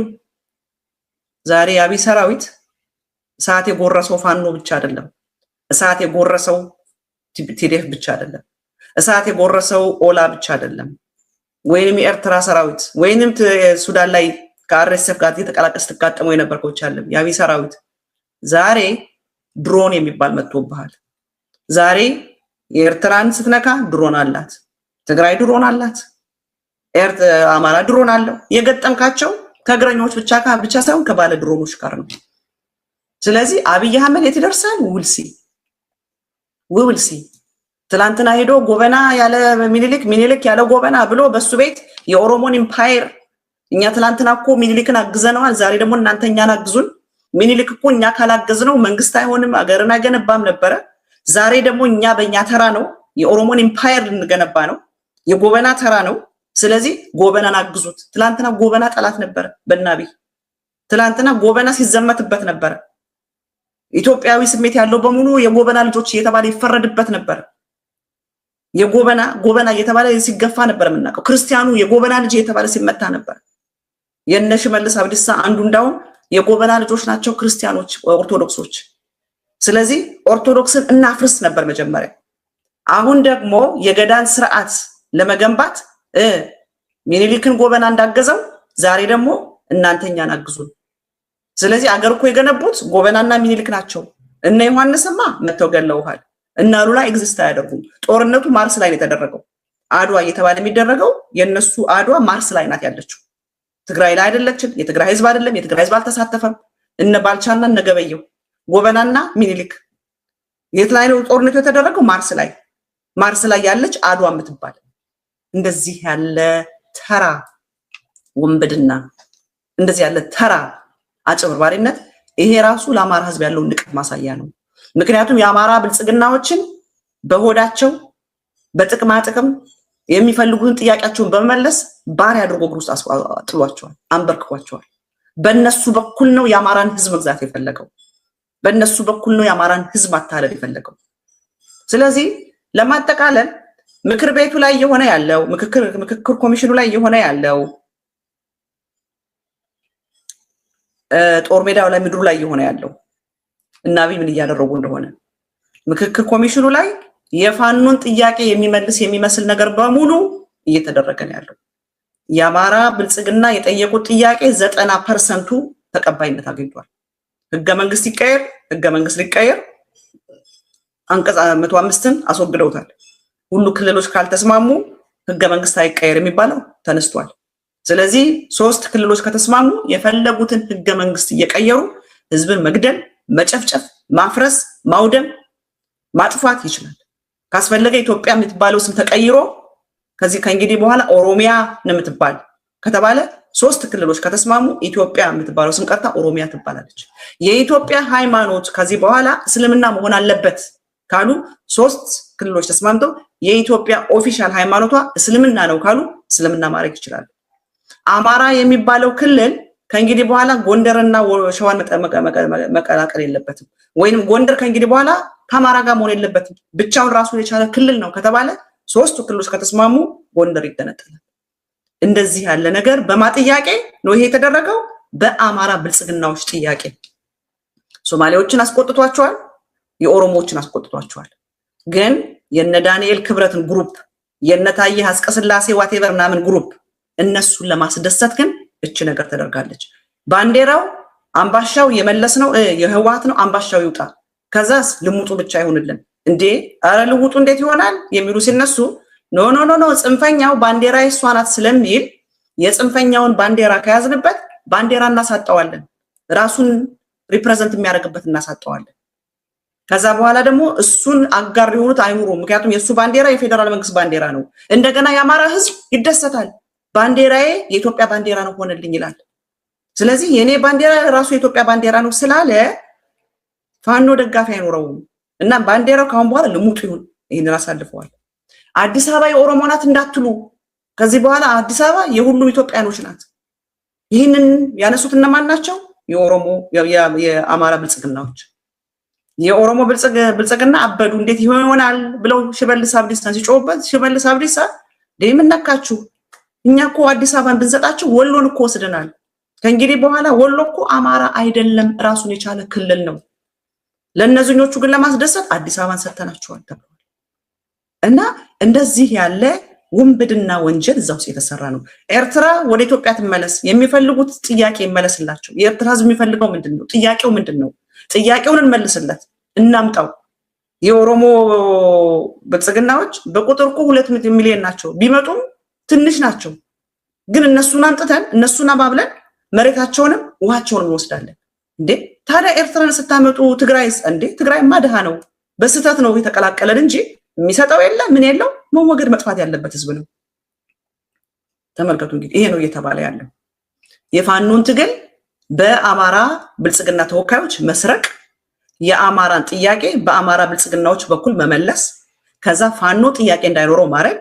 ዛሬ የአብይ ሰራዊት እሳት የጎረሰው ፋኖ ብቻ አይደለም፣ እሳት የጎረሰው ቲዲኤፍ ብቻ አይደለም፣ እሳት የጎረሰው ኦላ ብቻ አይደለም፣ ወይንም የኤርትራ ሰራዊት ወይንም ሱዳን ላይ ከአርኤስኤፍ ጋር የተቀላቀለ ስትጋጠመው የነበርከው አይደለም። የአብይ ሰራዊት ዛሬ ድሮን የሚባል መጥቶብሃል። ዛሬ የኤርትራን ስትነካ ድሮን አላት፣ ትግራይ ድሮን አላት፣ አማራ ድሮን አለው። የገጠምካቸው ከእግረኞች ብቻ ሳይሆን ከባለ ድሮኖች ጋር ነው። ስለዚህ አብይ አህመድ የት ይደርሳል? ውልሲ ትላንትና ሄዶ ጎበና ያለ ሚኒሊክ ያለ ጎበና ብሎ በሱ ቤት የኦሮሞን ኢምፓየር እኛ ትላንትና እኮ ሚኒሊክን አግዘነዋል፣ ዛሬ ደግሞ እናንተ እኛን አግዙን። ሚኒሊክ እኮ እኛ ካላገዝነው መንግስት አይሆንም፣ አገርን አይገነባም ነበረ። ዛሬ ደግሞ እኛ በእኛ ተራ ነው የኦሮሞን ኢምፓየር ልንገነባ ነው፣ የጎበና ተራ ነው። ስለዚህ ጎበናን አግዙት። ትላንትና ጎበና ጠላት ነበረ በናቢ፣ ትላንትና ጎበና ሲዘመትበት ነበረ። ኢትዮጵያዊ ስሜት ያለው በሙሉ የጎበና ልጆች እየተባለ ይፈረድበት ነበር። ጎበና እየተባለ ሲገፋ ነበር የምናውቀው። ክርስቲያኑ የጎበና ልጅ እየተባለ ሲመታ ነበር። የነ ሽመልስ አብዲሳ አንዱ እንዳው የጎበና ልጆች ናቸው ክርስቲያኖች፣ ኦርቶዶክሶች። ስለዚህ ኦርቶዶክስን እናፍርስ ነበር መጀመሪያ። አሁን ደግሞ የገዳን ስርዓት ለመገንባት ሚኒሊክን ጎበና እንዳገዘው ዛሬ ደግሞ እናንተኛን አግዙን። ስለዚህ አገር እኮ የገነቡት ጎበናና ሚኒሊክ ናቸው። እነ ዮሐንስማ መተው ገለውሃል። እና ሉላ ኤግዚስት አያደርጉም። ጦርነቱ ማርስ ላይ ነው የተደረገው። አድዋ እየተባለ የሚደረገው የነሱ አድዋ ማርስ ላይ ናት ያለችው፣ ትግራይ ላይ አይደለችም። የትግራይ ህዝብ አይደለም፣ የትግራይ ህዝብ አልተሳተፈም። እነ ባልቻና እነ ገበየው ጎበናና ሚኒሊክ የት ላይ ነው ጦርነቱ የተደረገው? ማርስ ላይ ያለች አድዋ የምትባል። እንደዚህ ያለ ተራ ወንበድና፣ እንደዚህ ያለ ተራ አጭበርባሪነት ይሄ ራሱ ለአማራ ህዝብ ያለው ንቀት ማሳያ ነው። ምክንያቱም የአማራ ብልጽግናዎችን በሆዳቸው በጥቅማ ጥቅም የሚፈልጉትን ጥያቄያቸውን በመመለስ ባሪያ አድርጎ እግር ውስጥ ጥሏቸዋል፣ አንበርክኳቸዋል። በእነሱ በኩል ነው የአማራን ህዝብ መግዛት የፈለገው፣ በእነሱ በኩል ነው የአማራን ህዝብ ማታለል የፈለገው። ስለዚህ ለማጠቃለል ምክር ቤቱ ላይ የሆነ ያለው ምክክር ኮሚሽኑ ላይ የሆነ ያለው ጦር ሜዳው ላይ ምድሩ ላይ የሆነ ያለው እና አብይ ምን እያደረጉ እንደሆነ ምክክር ኮሚሽኑ ላይ የፋኖን ጥያቄ የሚመልስ የሚመስል ነገር በሙሉ እየተደረገ ነው ያለው። የአማራ ብልጽግና የጠየቁት ጥያቄ 90% ተቀባይነት አግኝቷል። ህገ መንግስት ይቀየር፣ ህገ መንግስት ሊቀየር አንቀጽ 105ን አስወግደውታል። ሁሉ ክልሎች ካልተስማሙ ህገ መንግስት አይቀየር የሚባለው ተነስቷል። ስለዚህ 3 ክልሎች ከተስማሙ የፈለጉትን ህገ መንግስት እየቀየሩ ህዝብን መግደል፣ መጨፍጨፍ፣ ማፍረስ፣ ማውደም፣ ማጥፋት ይችላል። ካስፈለገ ኢትዮጵያ የምትባለው ስም ተቀይሮ ከዚህ ከእንግዲህ በኋላ ኦሮሚያ ነው የምትባል፣ ከተባለ ሶስት ክልሎች ከተስማሙ ኢትዮጵያ የምትባለው ስም ቀርታ ኦሮሚያ ትባላለች። የኢትዮጵያ ሃይማኖት ከዚህ በኋላ እስልምና መሆን አለበት ካሉ ሶስት ክልሎች ተስማምተው የኢትዮጵያ ኦፊሻል ሃይማኖቷ እስልምና ነው ካሉ እስልምና ማድረግ ይችላል። አማራ የሚባለው ክልል ከእንግዲህ በኋላ ጎንደርና ሸዋን መቀላቀል የለበትም፣ ወይንም ጎንደር ከእንግዲህ በኋላ ከአማራ ጋር መሆን የለበትም፣ ብቻውን ራሱን የቻለ ክልል ነው ከተባለ ሶስቱ ክልሎች ከተስማሙ ጎንደር ይገነጠላል። እንደዚህ ያለ ነገር በማጥያቄ ነው ይሄ የተደረገው፣ በአማራ ብልጽግናዎች ጥያቄ። ሶማሌዎችን አስቆጥቷቸዋል፣ የኦሮሞዎችን አስቆጥቷቸዋል። ግን የነ ዳንኤል ክብረትን ግሩፕ የነታየ አስቀስላሴ ዋቴቨር ምናምን ግሩፕ እነሱን ለማስደሰት ግን እቺ ነገር ተደርጋለች። ባንዲራው አምባሻው የመለስ ነው የህወሓት ነው፣ አምባሻው ይውጣ፣ ከዛስ ልሙጡ ብቻ ይሁንልን። እንዴ አረ ልሙጡ እንዴት ይሆናል የሚሉ ሲነሱ ኖ ኖ ኖ ኖ ጽንፈኛው ባንዲራ ይሷናት ስለሚል የጽንፈኛውን ባንዲራ ከያዝንበት ባንዲራ እናሳጣዋለን፣ ራሱን ሪፕሬዘንት የሚያደርግበት እናሳጣዋለን። ከዛ በኋላ ደግሞ እሱን አጋር የሆኑት አይኑሩ፣ ምክንያቱም የሱ ባንዲራ የፌደራል መንግስት ባንዲራ ነው። እንደገና የአማራ ህዝብ ይደሰታል፣ ባንዲራዬ የኢትዮጵያ ባንዲራ ነው ሆነልኝ ይላል። ስለዚህ የኔ ባንዲራ ራሱ የኢትዮጵያ ባንዲራ ነው ስላለ ፋኖ ደጋፊ አይኖረውም እና ባንዲራው ካሁን በኋላ ልሙጡ ይሁን። ይሄንን አሳልፈዋል። አዲስ አበባ የኦሮሞ ናት እንዳትሉ፣ ከዚህ በኋላ አዲስ አበባ የሁሉም ኢትዮጵያኖች ናት። ይህንን ያነሱት እነማን ናቸው? የኦሮሞ የአማራ ብልጽግናዎች። የኦሮሞ ብልጽግና አበዱ እንዴት ይሆናል ብለው ሽመልስ አብዲሳ ሲጮሁበት፣ ሽመልስ አብዲሳ ደምነካችሁ እኛ እኮ አዲስ አበባን ብንሰጣችሁ ወሎን እኮ ወስደናል፣ ከእንግዲህ በኋላ ወሎ እኮ አማራ አይደለም ራሱን የቻለ ክልል ነው፣ ለነዚህኞቹ ግን ለማስደሰት አዲስ አበባን ሰጥተናቸዋል ተብሏል። እና እንደዚህ ያለ ውንብድና ወንጀል እዛው የተሰራ ነው። ኤርትራ ወደ ኢትዮጵያ ትመለስ የሚፈልጉት ጥያቄ ይመለስላቸው። የኤርትራ ህዝብ የሚፈልገው ምንድነው? ጥያቄው ምንድነው? ጥያቄውን እንመልስለት፣ እናምጣው። የኦሮሞ ብልጽግናዎች በቁጥር እኮ 2 ሚሊዮን ናቸው፣ ቢመጡም ትንሽ ናቸው። ግን እነሱን አንጥተን እነሱን አባብለን መሬታቸውንም ውሃቸውንም እንወስዳለን። እንዴ ታዲያ ኤርትራን ስታመጡ ትግራይስ? እንዴ ትግራይማ ድሃ ነው፣ በስህተት ነው የተቀላቀለን እንጂ የሚሰጠው የለ ምን የለው፣ መወገድ መጥፋት ያለበት ህዝብ ነው። ተመልከቱ እንግዲህ ይሄ ነው እየተባለ ያለው። የፋኖን ትግል በአማራ ብልጽግና ተወካዮች መስረቅ፣ የአማራን ጥያቄ በአማራ ብልጽግናዎች በኩል መመለስ፣ ከዛ ፋኖ ጥያቄ እንዳይኖረው ማድረግ፣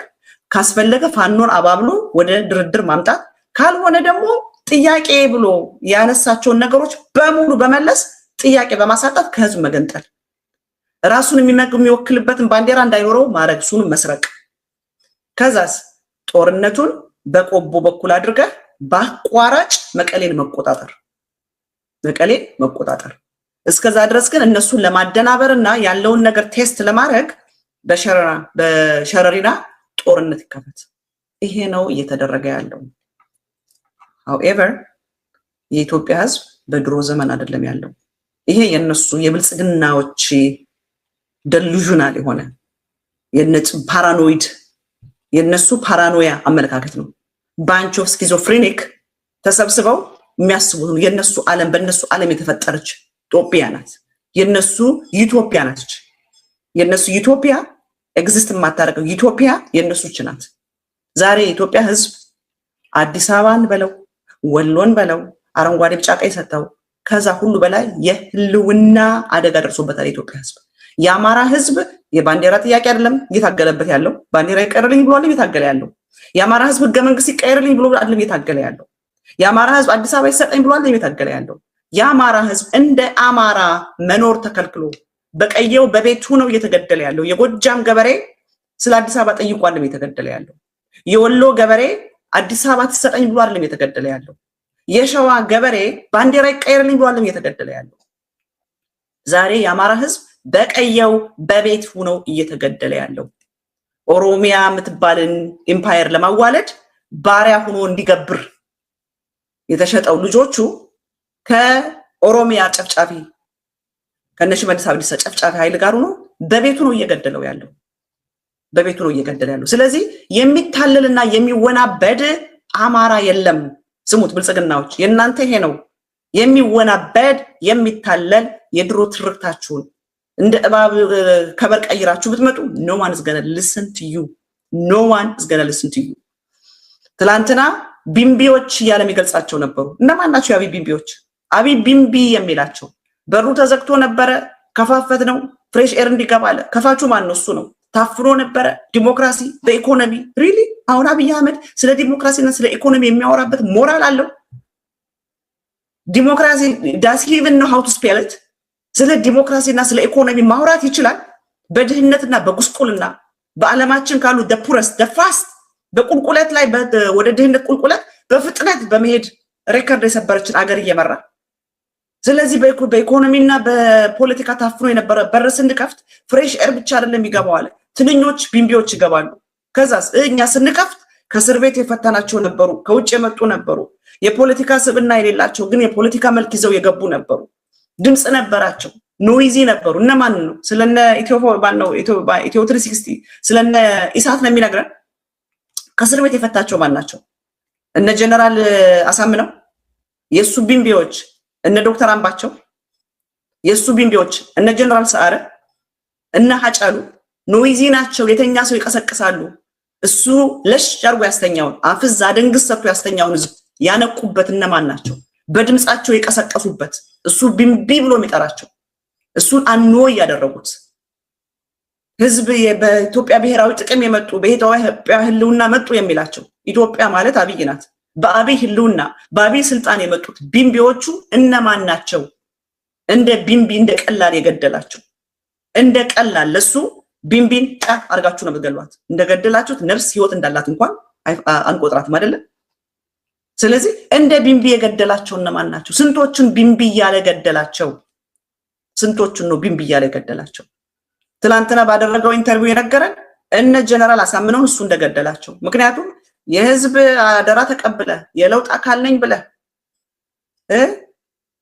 ካስፈለገ ፋኖን አባብሎ ወደ ድርድር ማምጣት፣ ካልሆነ ደግሞ ጥያቄ ብሎ ያነሳቸውን ነገሮች በሙሉ በመለስ ጥያቄ በማሳጣት ከህዝብ መገንጠል፣ ራሱን የሚወክልበትን ባንዲራ እንዳይኖረው ማድረግ፣ እሱንም መስረቅ። ከዛስ ጦርነቱን በቆቦ በኩል አድርገህ በአቋራጭ መቀሌን መቆጣጠር። እስከዛ ድረስ ግን እነሱን ለማደናበርና ያለውን ነገር ቴስት ለማድረግ በሸረሪና ጦርነት ይከፈት። ይሄ ነው እየተደረገ ያለው። however የኢትዮጵያ ህዝብ በድሮ ዘመን አይደለም ያለው። ይሄ የነሱ የብልጽግናዎች ደሉዥናል የሆነ የነሱ ፓራኖያ አመለካከት ነው። ባንች ኦፍ ስኪዞፍሬኒክ ተሰብስበው የሚያስቡት ነው። የነሱ ዓለም በነሱ ዓለም የተፈጠረች ኢትዮጵያ ናት። የነሱ ኢትዮጵያ ናት። የነሱ ኢትዮጵያ ኤግዚስት የማታረቀው ኢትዮጵያ የነሱች ናት። ዛሬ የኢትዮጵያ ህዝብ አዲስ አበባን በለው ወሎን በለው አረንጓዴ ቢጫ ቀይ ሰጠው፣ ከዛ ሁሉ በላይ የህልውና አደጋ ደርሶበታል የኢትዮጵያ ህዝብ። የአማራ ህዝብ የባንዲራ ጥያቄ አይደለም እየታገለበት ያለው፣ ባንዲራ ይቀርልኝ ብሎ አይደለም እየታገለ ያለው። የአማራ ህዝብ ህገ መንግስት ይቀርልኝ ብሎ አይደለም እየታገለ ያለው። የአማራ ህዝብ አዲስ አበባ ይሰጠኝ ብሎ አይደለም እየታገለ ያለው። የአማራ ህዝብ እንደ አማራ መኖር ተከልክሎ በቀየው በቤቱ ነው እየተገደለ ያለው። የጎጃም ገበሬ ስለ አዲስ አበባ ጠይቆ አይደለም እየተገደለ ያለው። የወሎ ገበሬ አዲስ አበባ ትሰጠኝ ብሎ አይደለም እየተገደለ ያለው። የሸዋ ገበሬ ባንዲራ ይቀየርልኝ ብሎ አይደለም እየተገደለ ያለው። ዛሬ የአማራ ህዝብ በቀየው በቤቱ ነው እየተገደለ ያለው። ኦሮሚያ የምትባልን ኢምፓየር ለማዋለድ ባሪያ ሆኖ እንዲገብር የተሸጠው ልጆቹ ከኦሮሚያ ጨፍጫፊ ከነሽመልስ አብዲሳ ጨፍጫፊ ኃይል ጋር ሆኖ በቤቱ ነው እየገደለው ያለው። ስለዚህ የሚታለልና የሚወናበድ አማራ የለም። ስሙት ብልጽግናዎች፣ የእናንተ ይሄ ነው የሚወናበድ የሚታለል የድሮ ትርክታችሁን እንደ እባብ ከበር ቀይራችሁ ብትመጡ no one is going to listen to you. ትላንትና ቢምቢዎች እያለ የሚገልጻቸው ነበሩ። እነማን ናቸው የአብይ ቢምቢዎች? አብይ ቢምቢ የሚላቸው በሩ ተዘግቶ ነበረ፣ ከፋፈት ነው ፍሬሽ ኤር እንዲገባ አለ። ከፋቹ ማን ነው? እሱ ነው። ታፍኖ ነበረ ዲሞክራሲ በኢኮኖሚ ሪሊ አሁን አብይ አህመድ ስለ ዲሞክራሲና ስለ ኢኮኖሚ የሚያወራበት ሞራል አለው? ዲሞክራሲ ዳስ ሂ ኢቭን ኖው ሃው ቱ ስፔል ኢት? ስለ ዲሞክራሲና ስለ ኢኮኖሚ ማውራት ይችላል? በድህነትና በጉስቁልና በዓለማችን ካሉ the poorest the fast በቁልቁለት ላይ ወደ ድህነት ቁልቁለት በፍጥነት በመሄድ ሬከርድ የሰበረችን አገር እየመራ ስለዚህ በኢኮኖሚና በፖለቲካ ታፍኖ የነበረ በር ስንከፍት ፍሬሽ ኤር ብቻ አይደለም ይገባዋል፣ ትንኞች ቢምቢዎች ይገባሉ። ከዛስ እኛ ስንከፍት ከእስር ቤት የፈታናቸው ነበሩ፣ ከውጭ የመጡ ነበሩ፣ የፖለቲካ ስብዕና የሌላቸው ግን የፖለቲካ መልክ ይዘው የገቡ ነበሩ፣ ድምጽ ነበራቸው፣ ኖይዚ ነበሩ። እነማን ነው? ስለነ ኢትዮ 360 ስለነ ኢሳት ነው የሚነግረን። ከእስር ቤት የፈታቸው ማን ናቸው? እነ ጀነራል አሳምነው የሱ ቢምቢዎች፣ እነ ዶክተር አምባቸው የሱ ቢምቢዎች፣ እነ ጀነራል ሰዓረ እነ ሀጫሉ ኖይዚ ናቸው። የተኛ ሰው ይቀሰቅሳሉ። እሱ ለሽ አርጎ ያስተኛውን አፍዝ አደንግስ ሰጥቶ ያስተኛውን ህዝብ ያነቁበት እነማን ናቸው? በድምጻቸው የቀሰቀሱበት እሱ ቢምቢ ብሎ የሚጠራቸው እሱን አኖ ያደረጉት ህዝብ በኢትዮጵያ ብሔራዊ ጥቅም የመጡ በኢትዮጵያ ህልውና መጡ የሚላቸው ኢትዮጵያ ማለት አብይ ናት። በአብይ ህልውና በአብይ ስልጣን የመጡት ቢምቢዎቹ እነማን ናቸው? እንደ ቢምቢ እንደ ቀላል የገደላቸው እንደ ቀላል ለሱ ቢምቢን አርጋችሁ ነው የምትገሏት። እንደገደላችሁት ነፍስ ህይወት እንዳላት እንኳን አንቆጥራትም አይደለ? ስለዚህ እንደ ቢምቢ የገደላቸው እነማን ናቸው? ስንቶችን ቢምቢ ያለ ገደላቸው? ስንቶችን ነው ቢምቢ ያለ ገደላቸው? ትላንትና ባደረገው ኢንተርቪው የነገረን እነ ጀነራል አሳምነው እሱ እንደገደላቸው። ምክንያቱም የህዝብ አደራ ተቀብለ የለውጥ አካል ነኝ ብለ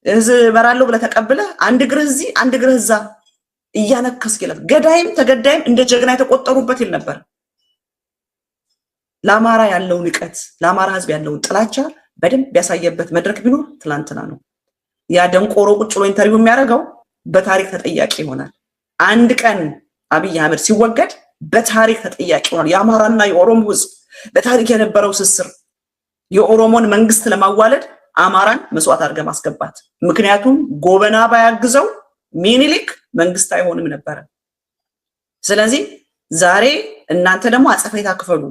ህዝብ መራለው ብለ ተቀብለ አንድ ግርህ እዚህ አንድ ግርህ እዛ እያነከስክ ይላል። ገዳይም ተገዳይም እንደ ጀግና የተቆጠሩበት ይል ነበር። ለአማራ ያለውን ንቀት ለአማራ ህዝብ ያለውን ጥላቻ በደንብ ያሳየበት መድረክ ቢኖር ትላንትና ነው። ያ ደንቆሮ ቁጭ ብሎ ኢንተርቪው የሚያደርገው በታሪክ ተጠያቂ ይሆናል። አንድ ቀን አብይ አህመድ ሲወገድ በታሪክ ተጠያቂ ይሆናል። የአማራና የኦሮሞ ህዝብ በታሪክ የነበረው ስስር የኦሮሞን መንግስት ለማዋለድ አማራን መስዋዕት አድርገ ማስገባት። ምክንያቱም ጎበና ባያግዘው ሚኒሊክ መንግስት አይሆንም ነበር። ስለዚህ ዛሬ እናንተ ደግሞ አጸፋይታ ክፈሉ።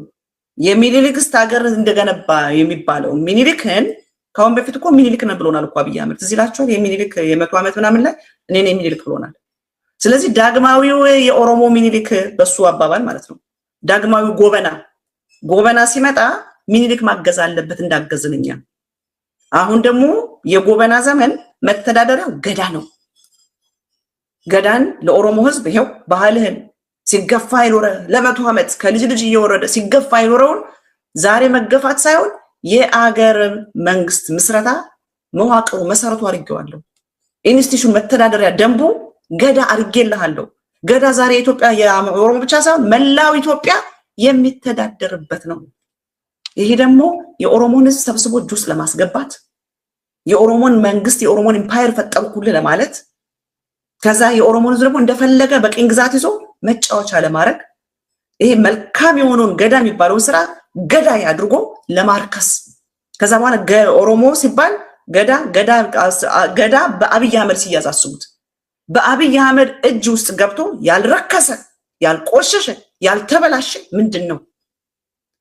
የሚኒሊክስት ሀገር እንደገነባ የሚባለው ሚኒሊክን ካሁን በፊት እኮ ሚኒሊክ ነው ብሎናል እኮ አብይ አህመድ። እዚህ ላችሁ የሚኒሊክ የ100 ዓመት ምናምን ላይ እኔ ነኝ ሚኒሊክ ብሎናል። ስለዚህ ዳግማዊው የኦሮሞ ሚኒሊክ በሱ አባባል ማለት ነው። ዳግማዊው ጎበና ሲመጣ ሚኒሊክ ማገዝ አለበት እንዳገዝንኛ። አሁን ደግሞ የጎበና ዘመን መተዳደሪያው ገዳ ነው። ገዳን ለኦሮሞ ህዝብ ይሄው ባህልህን ሲገፋ ይኖረ ለ100 ዓመት ከልጅ ልጅ እየወረደ ሲገፋ ይኖረውን ዛሬ መገፋት ሳይሆን የአገር መንግስት ምስረታ መዋቅሩ መሰረቱ አድርጌዋለሁ። ኢንስቲትዩሽን መተዳደሪያ ደንቡ ገዳ አድርጌልሃለሁ። ገዳ ዛሬ ኢትዮጵያ የኦሮሞ ብቻ ሳይሆን መላው ኢትዮጵያ የሚተዳደርበት ነው። ይሄ ደግሞ የኦሮሞን ህዝብ ሰብስቦ ጁስ ለማስገባት የኦሮሞን መንግስት የኦሮሞን ኢምፓየር ፈጠርኩልህ ለማለት ከዛ የኦሮሞን ህዝብ ደግሞ እንደፈለገ በቅኝ ግዛት ይዞ መጫወቻ ለማድረግ ይሄ መልካም የሆነውን ገዳ የሚባለውን ስራ ገዳ ያድርጎ ለማርከስ ከዛ በኋላ ኦሮሞ ሲባል ገዳ በአብይ አህመድ ሲያዝ አስቡት። በአብይ አህመድ እጅ ውስጥ ገብቶ ያልረከሰ ያልቆሸሸ ያልተበላሸ ምንድነው?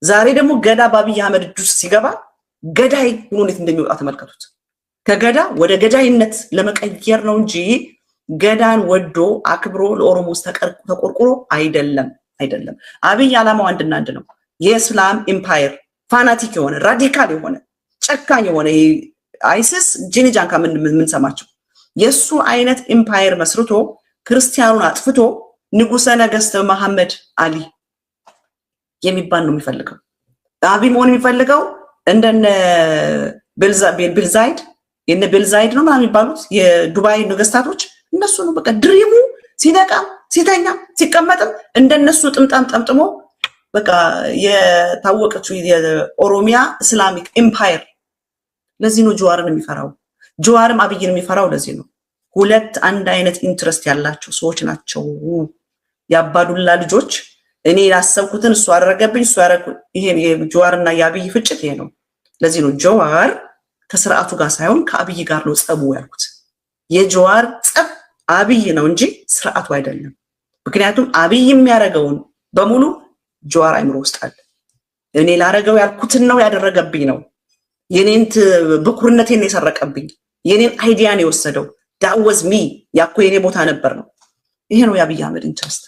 ዛሬ ደግሞ ገዳ በአብይ አህመድ እጅ ውስጥ ሲገባ ገዳይ ሆኖ እንደሚወጣ ተመልከቱት። ከገዳ ወደ ገዳይነት ለመቀየር ነው እንጂ ገዳን ወዶ አክብሮ ለኦሮሞ ውስጥ ተቆርቆሮ አይደለም። አብይ ዓላማው አንድና አንድ ነው። የእስላም ኢምፓየር ፋናቲክ የሆነ ራዲካል የሆነ ጨካኝ የሆነ አይሲስ ጂኒጃንካ ምን ሰማቸው የሱ አይነት ኢምፓየር መስርቶ ክርስቲያኑን አጥፍቶ ንጉሰ ነገስት መሐመድ አሊ የሚባል ነው የሚፈልገው። አብይ መሆን የሚፈልገው እንደነ ቤልዛይድ የነ ቤልዛይድ ነው ማለት የሚባሉት የዱባይ ነገስታቶች እነሱ ነው። በቃ ድሪሙ ሲነቃም ሲተኛ ሲቀመጥም እንደነሱ ጥምጣም ጠምጥሞ በቃ የታወቀችው የኦሮሚያ እስላሚክ ኢምፓየር። ለዚህ ነው ጀዋርን የሚፈራው፣ ጀዋርም አብይን የሚፈራው ለዚህ ነው። ሁለት አንድ አይነት ኢንትረስት ያላቸው ሰዎች ናቸው ያባዱላ ልጆች። እኔ ያሰብኩትን እሱ አደረገብኝ እሱ ያረኩ። ይሄ የጀዋርና የአብይ ፍጭት ይሄ ነው። ለዚህ ነው ጀዋር ከስርዓቱ ጋር ሳይሆን ከአብይ ጋር ነው ጸቡ ያልኩት። የጀዋር ጸብ አብይ ነው እንጂ ስርዓቱ አይደለም። ምክንያቱም አብይ የሚያደርገውን በሙሉ ጀዋር አይምሮ ውስጥ አለ። እኔ ላረገው ያልኩትን ነው ያደረገብኝ ነው። የኔን ብኩርነቴን የሰረቀብኝ፣ የኔን አይዲያን የወሰደው ዳወዝ ሚ ያኮ የኔ ቦታ ነበር ነው። ይሄ ነው የአብይ አህመድ ኢንትረስት።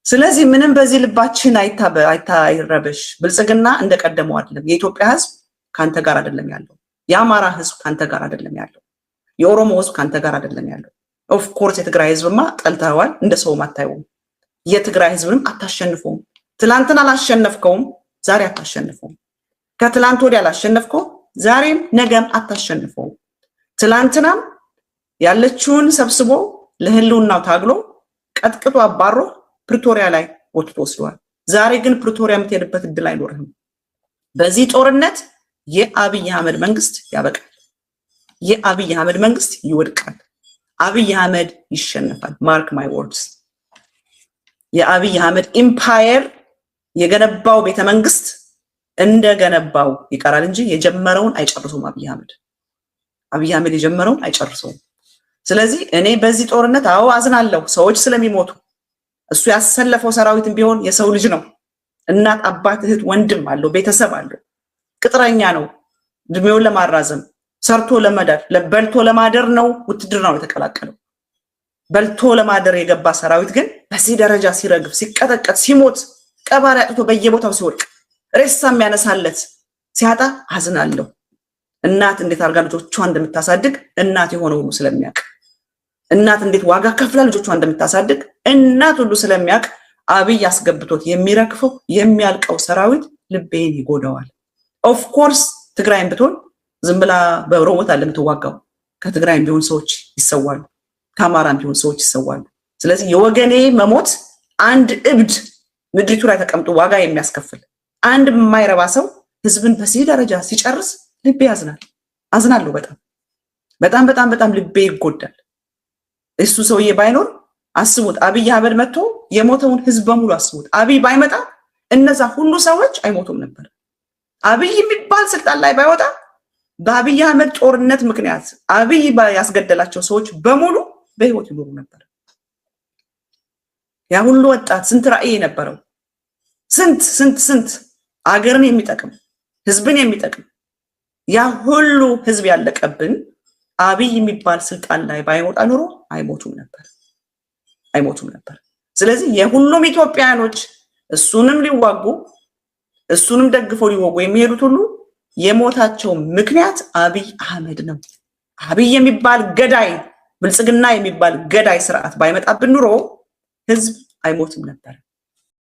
ስለዚህ ምንም በዚህ ልባችን አይረበሽ። ብልጽግና እንደቀደመው አይደለም። የኢትዮጵያ ህዝብ ካንተ ጋር አይደለም ያለው። የአማራ ህዝብ ካንተ ጋር አይደለም ያለው። የኦሮሞ ህዝብ ካንተ ጋር አይደለም ያለው። ኦፍ ኮርስ የትግራይ ህዝብማ ጠልተዋል፣ እንደ ሰውም አታየውም። የትግራይ ህዝብንም አታሸንፈውም። ትላንትና አላሸነፍከውም፣ ዛሬ አታሸንፈውም። ከትላንት ወዲያ አላሸነፍከው፣ ዛሬም ነገም አታሸንፈውም። ትላንትናም ያለችውን ሰብስቦ ለህልውናው ታግሎ ቀጥቅጦ አባሮ ፕሪቶሪያ ላይ ወጥቶ ወስዷል። ዛሬ ግን ፕሪቶሪያ የምትሄድበት እድል አይኖርህም። በዚህ ጦርነት የአብይ አህመድ መንግስት ያበቃል። የአብይ አህመድ መንግስት ይወድቃል። አብይ አህመድ ይሸነፋል። ማርክ ማይ ወርድስ። የአብይ አህመድ ኢምፓየር የገነባው ቤተመንግስት እንደገነባው ይቀራል እንጂ የጀመረውን አይጨርሰውም። አብይ አህመድ የጀመረውን አይጨርሰውም። ስለዚህ እኔ በዚህ ጦርነት አዝናለሁ፣ ሰዎች ስለሚሞቱ። እሱ ያሰለፈው ሰራዊትም ቢሆን የሰው ልጅ ነው። እናት፣ አባት፣ እህት፣ ወንድም አለው፣ ቤተሰብ አለው። ቅጥረኛ ነው። እድሜውን ለማራዘም ሰርቶ ለመዳር በልቶ ለማደር ነው ውትድርናው የተቀላቀለው። በልቶ ለማደር የገባ ሰራዊት ግን በዚህ ደረጃ ሲረግፍ፣ ሲቀጠቀጥ፣ ሲሞት፣ ቀባሪ አጥቶ በየቦታው ሲወድቅ፣ ሬሳ የሚያነሳለት ሲያጣ አዝናለሁ። እናት እንዴት አድርጋ ልጆቿን እንደምታሳድግ እናት የሆነ ሁሉ ስለሚያውቅ፣ እናት እንዴት ዋጋ ከፍላ ልጆቿን እንደምታሳድግ እናት ሁሉ ስለሚያውቅ አብይ አስገብቶት የሚረግፈው የሚያልቀው ሰራዊት ልቤን ይጎዳዋል። ኦፍ ኮርስ ትግራይም ብትሆን ዝም ብላ በሮቦት አለ የምትዋጋው። ከትግራይም ቢሆን ሰዎች ይሰዋሉ፣ ከአማራም ቢሆን ሰዎች ይሰዋሉ። ስለዚህ የወገኔ መሞት አንድ እብድ ምድሪቱ ላይ ተቀምጦ ዋጋ የሚያስከፍል አንድ የማይረባ ሰው ህዝብን በዚህ ደረጃ ሲጨርስ ልቤ ያዝናል። አዝናለሁ። በጣም ልቤ ይጎዳል። እሱ ሰውዬ ባይኖር አስቡት፣ አብይ አህመድ መጥቶ የሞተውን ህዝብ በሙሉ አስቡት። አብይ ባይመጣ እነዛ ሁሉ ሰዎች አይሞቱም ነበር። አብይ የሚባል ስልጣን ላይ ባይወጣ በአብይ አህመድ ጦርነት ምክንያት አብይ ያስገደላቸው ሰዎች በሙሉ በህይወት ይኖሩ ነበር። ያ ሁሉ ወጣት ስንት ራዕይ የነበረው ስንት አገርን የሚጠቅም ህዝብን የሚጠቅም ያ ሁሉ ህዝብ ያለቀብን አብይ የሚባል ስልጣን ላይ ባይወጣ ኖሮ አይሞቱም ነበር። ስለዚህ የሁሉም ኢትዮጵያኖች እሱንም ሊዋጉ እሱንም ደግፈው ሊወጉ የሚሄዱት ሁሉ የሞታቸው ምክንያት አብይ አህመድ ነው። አብይ የሚባል ገዳይ፣ ብልጽግና የሚባል ገዳይ ስርዓት ባይመጣብን ኑሮ ህዝብ አይሞትም ነበር።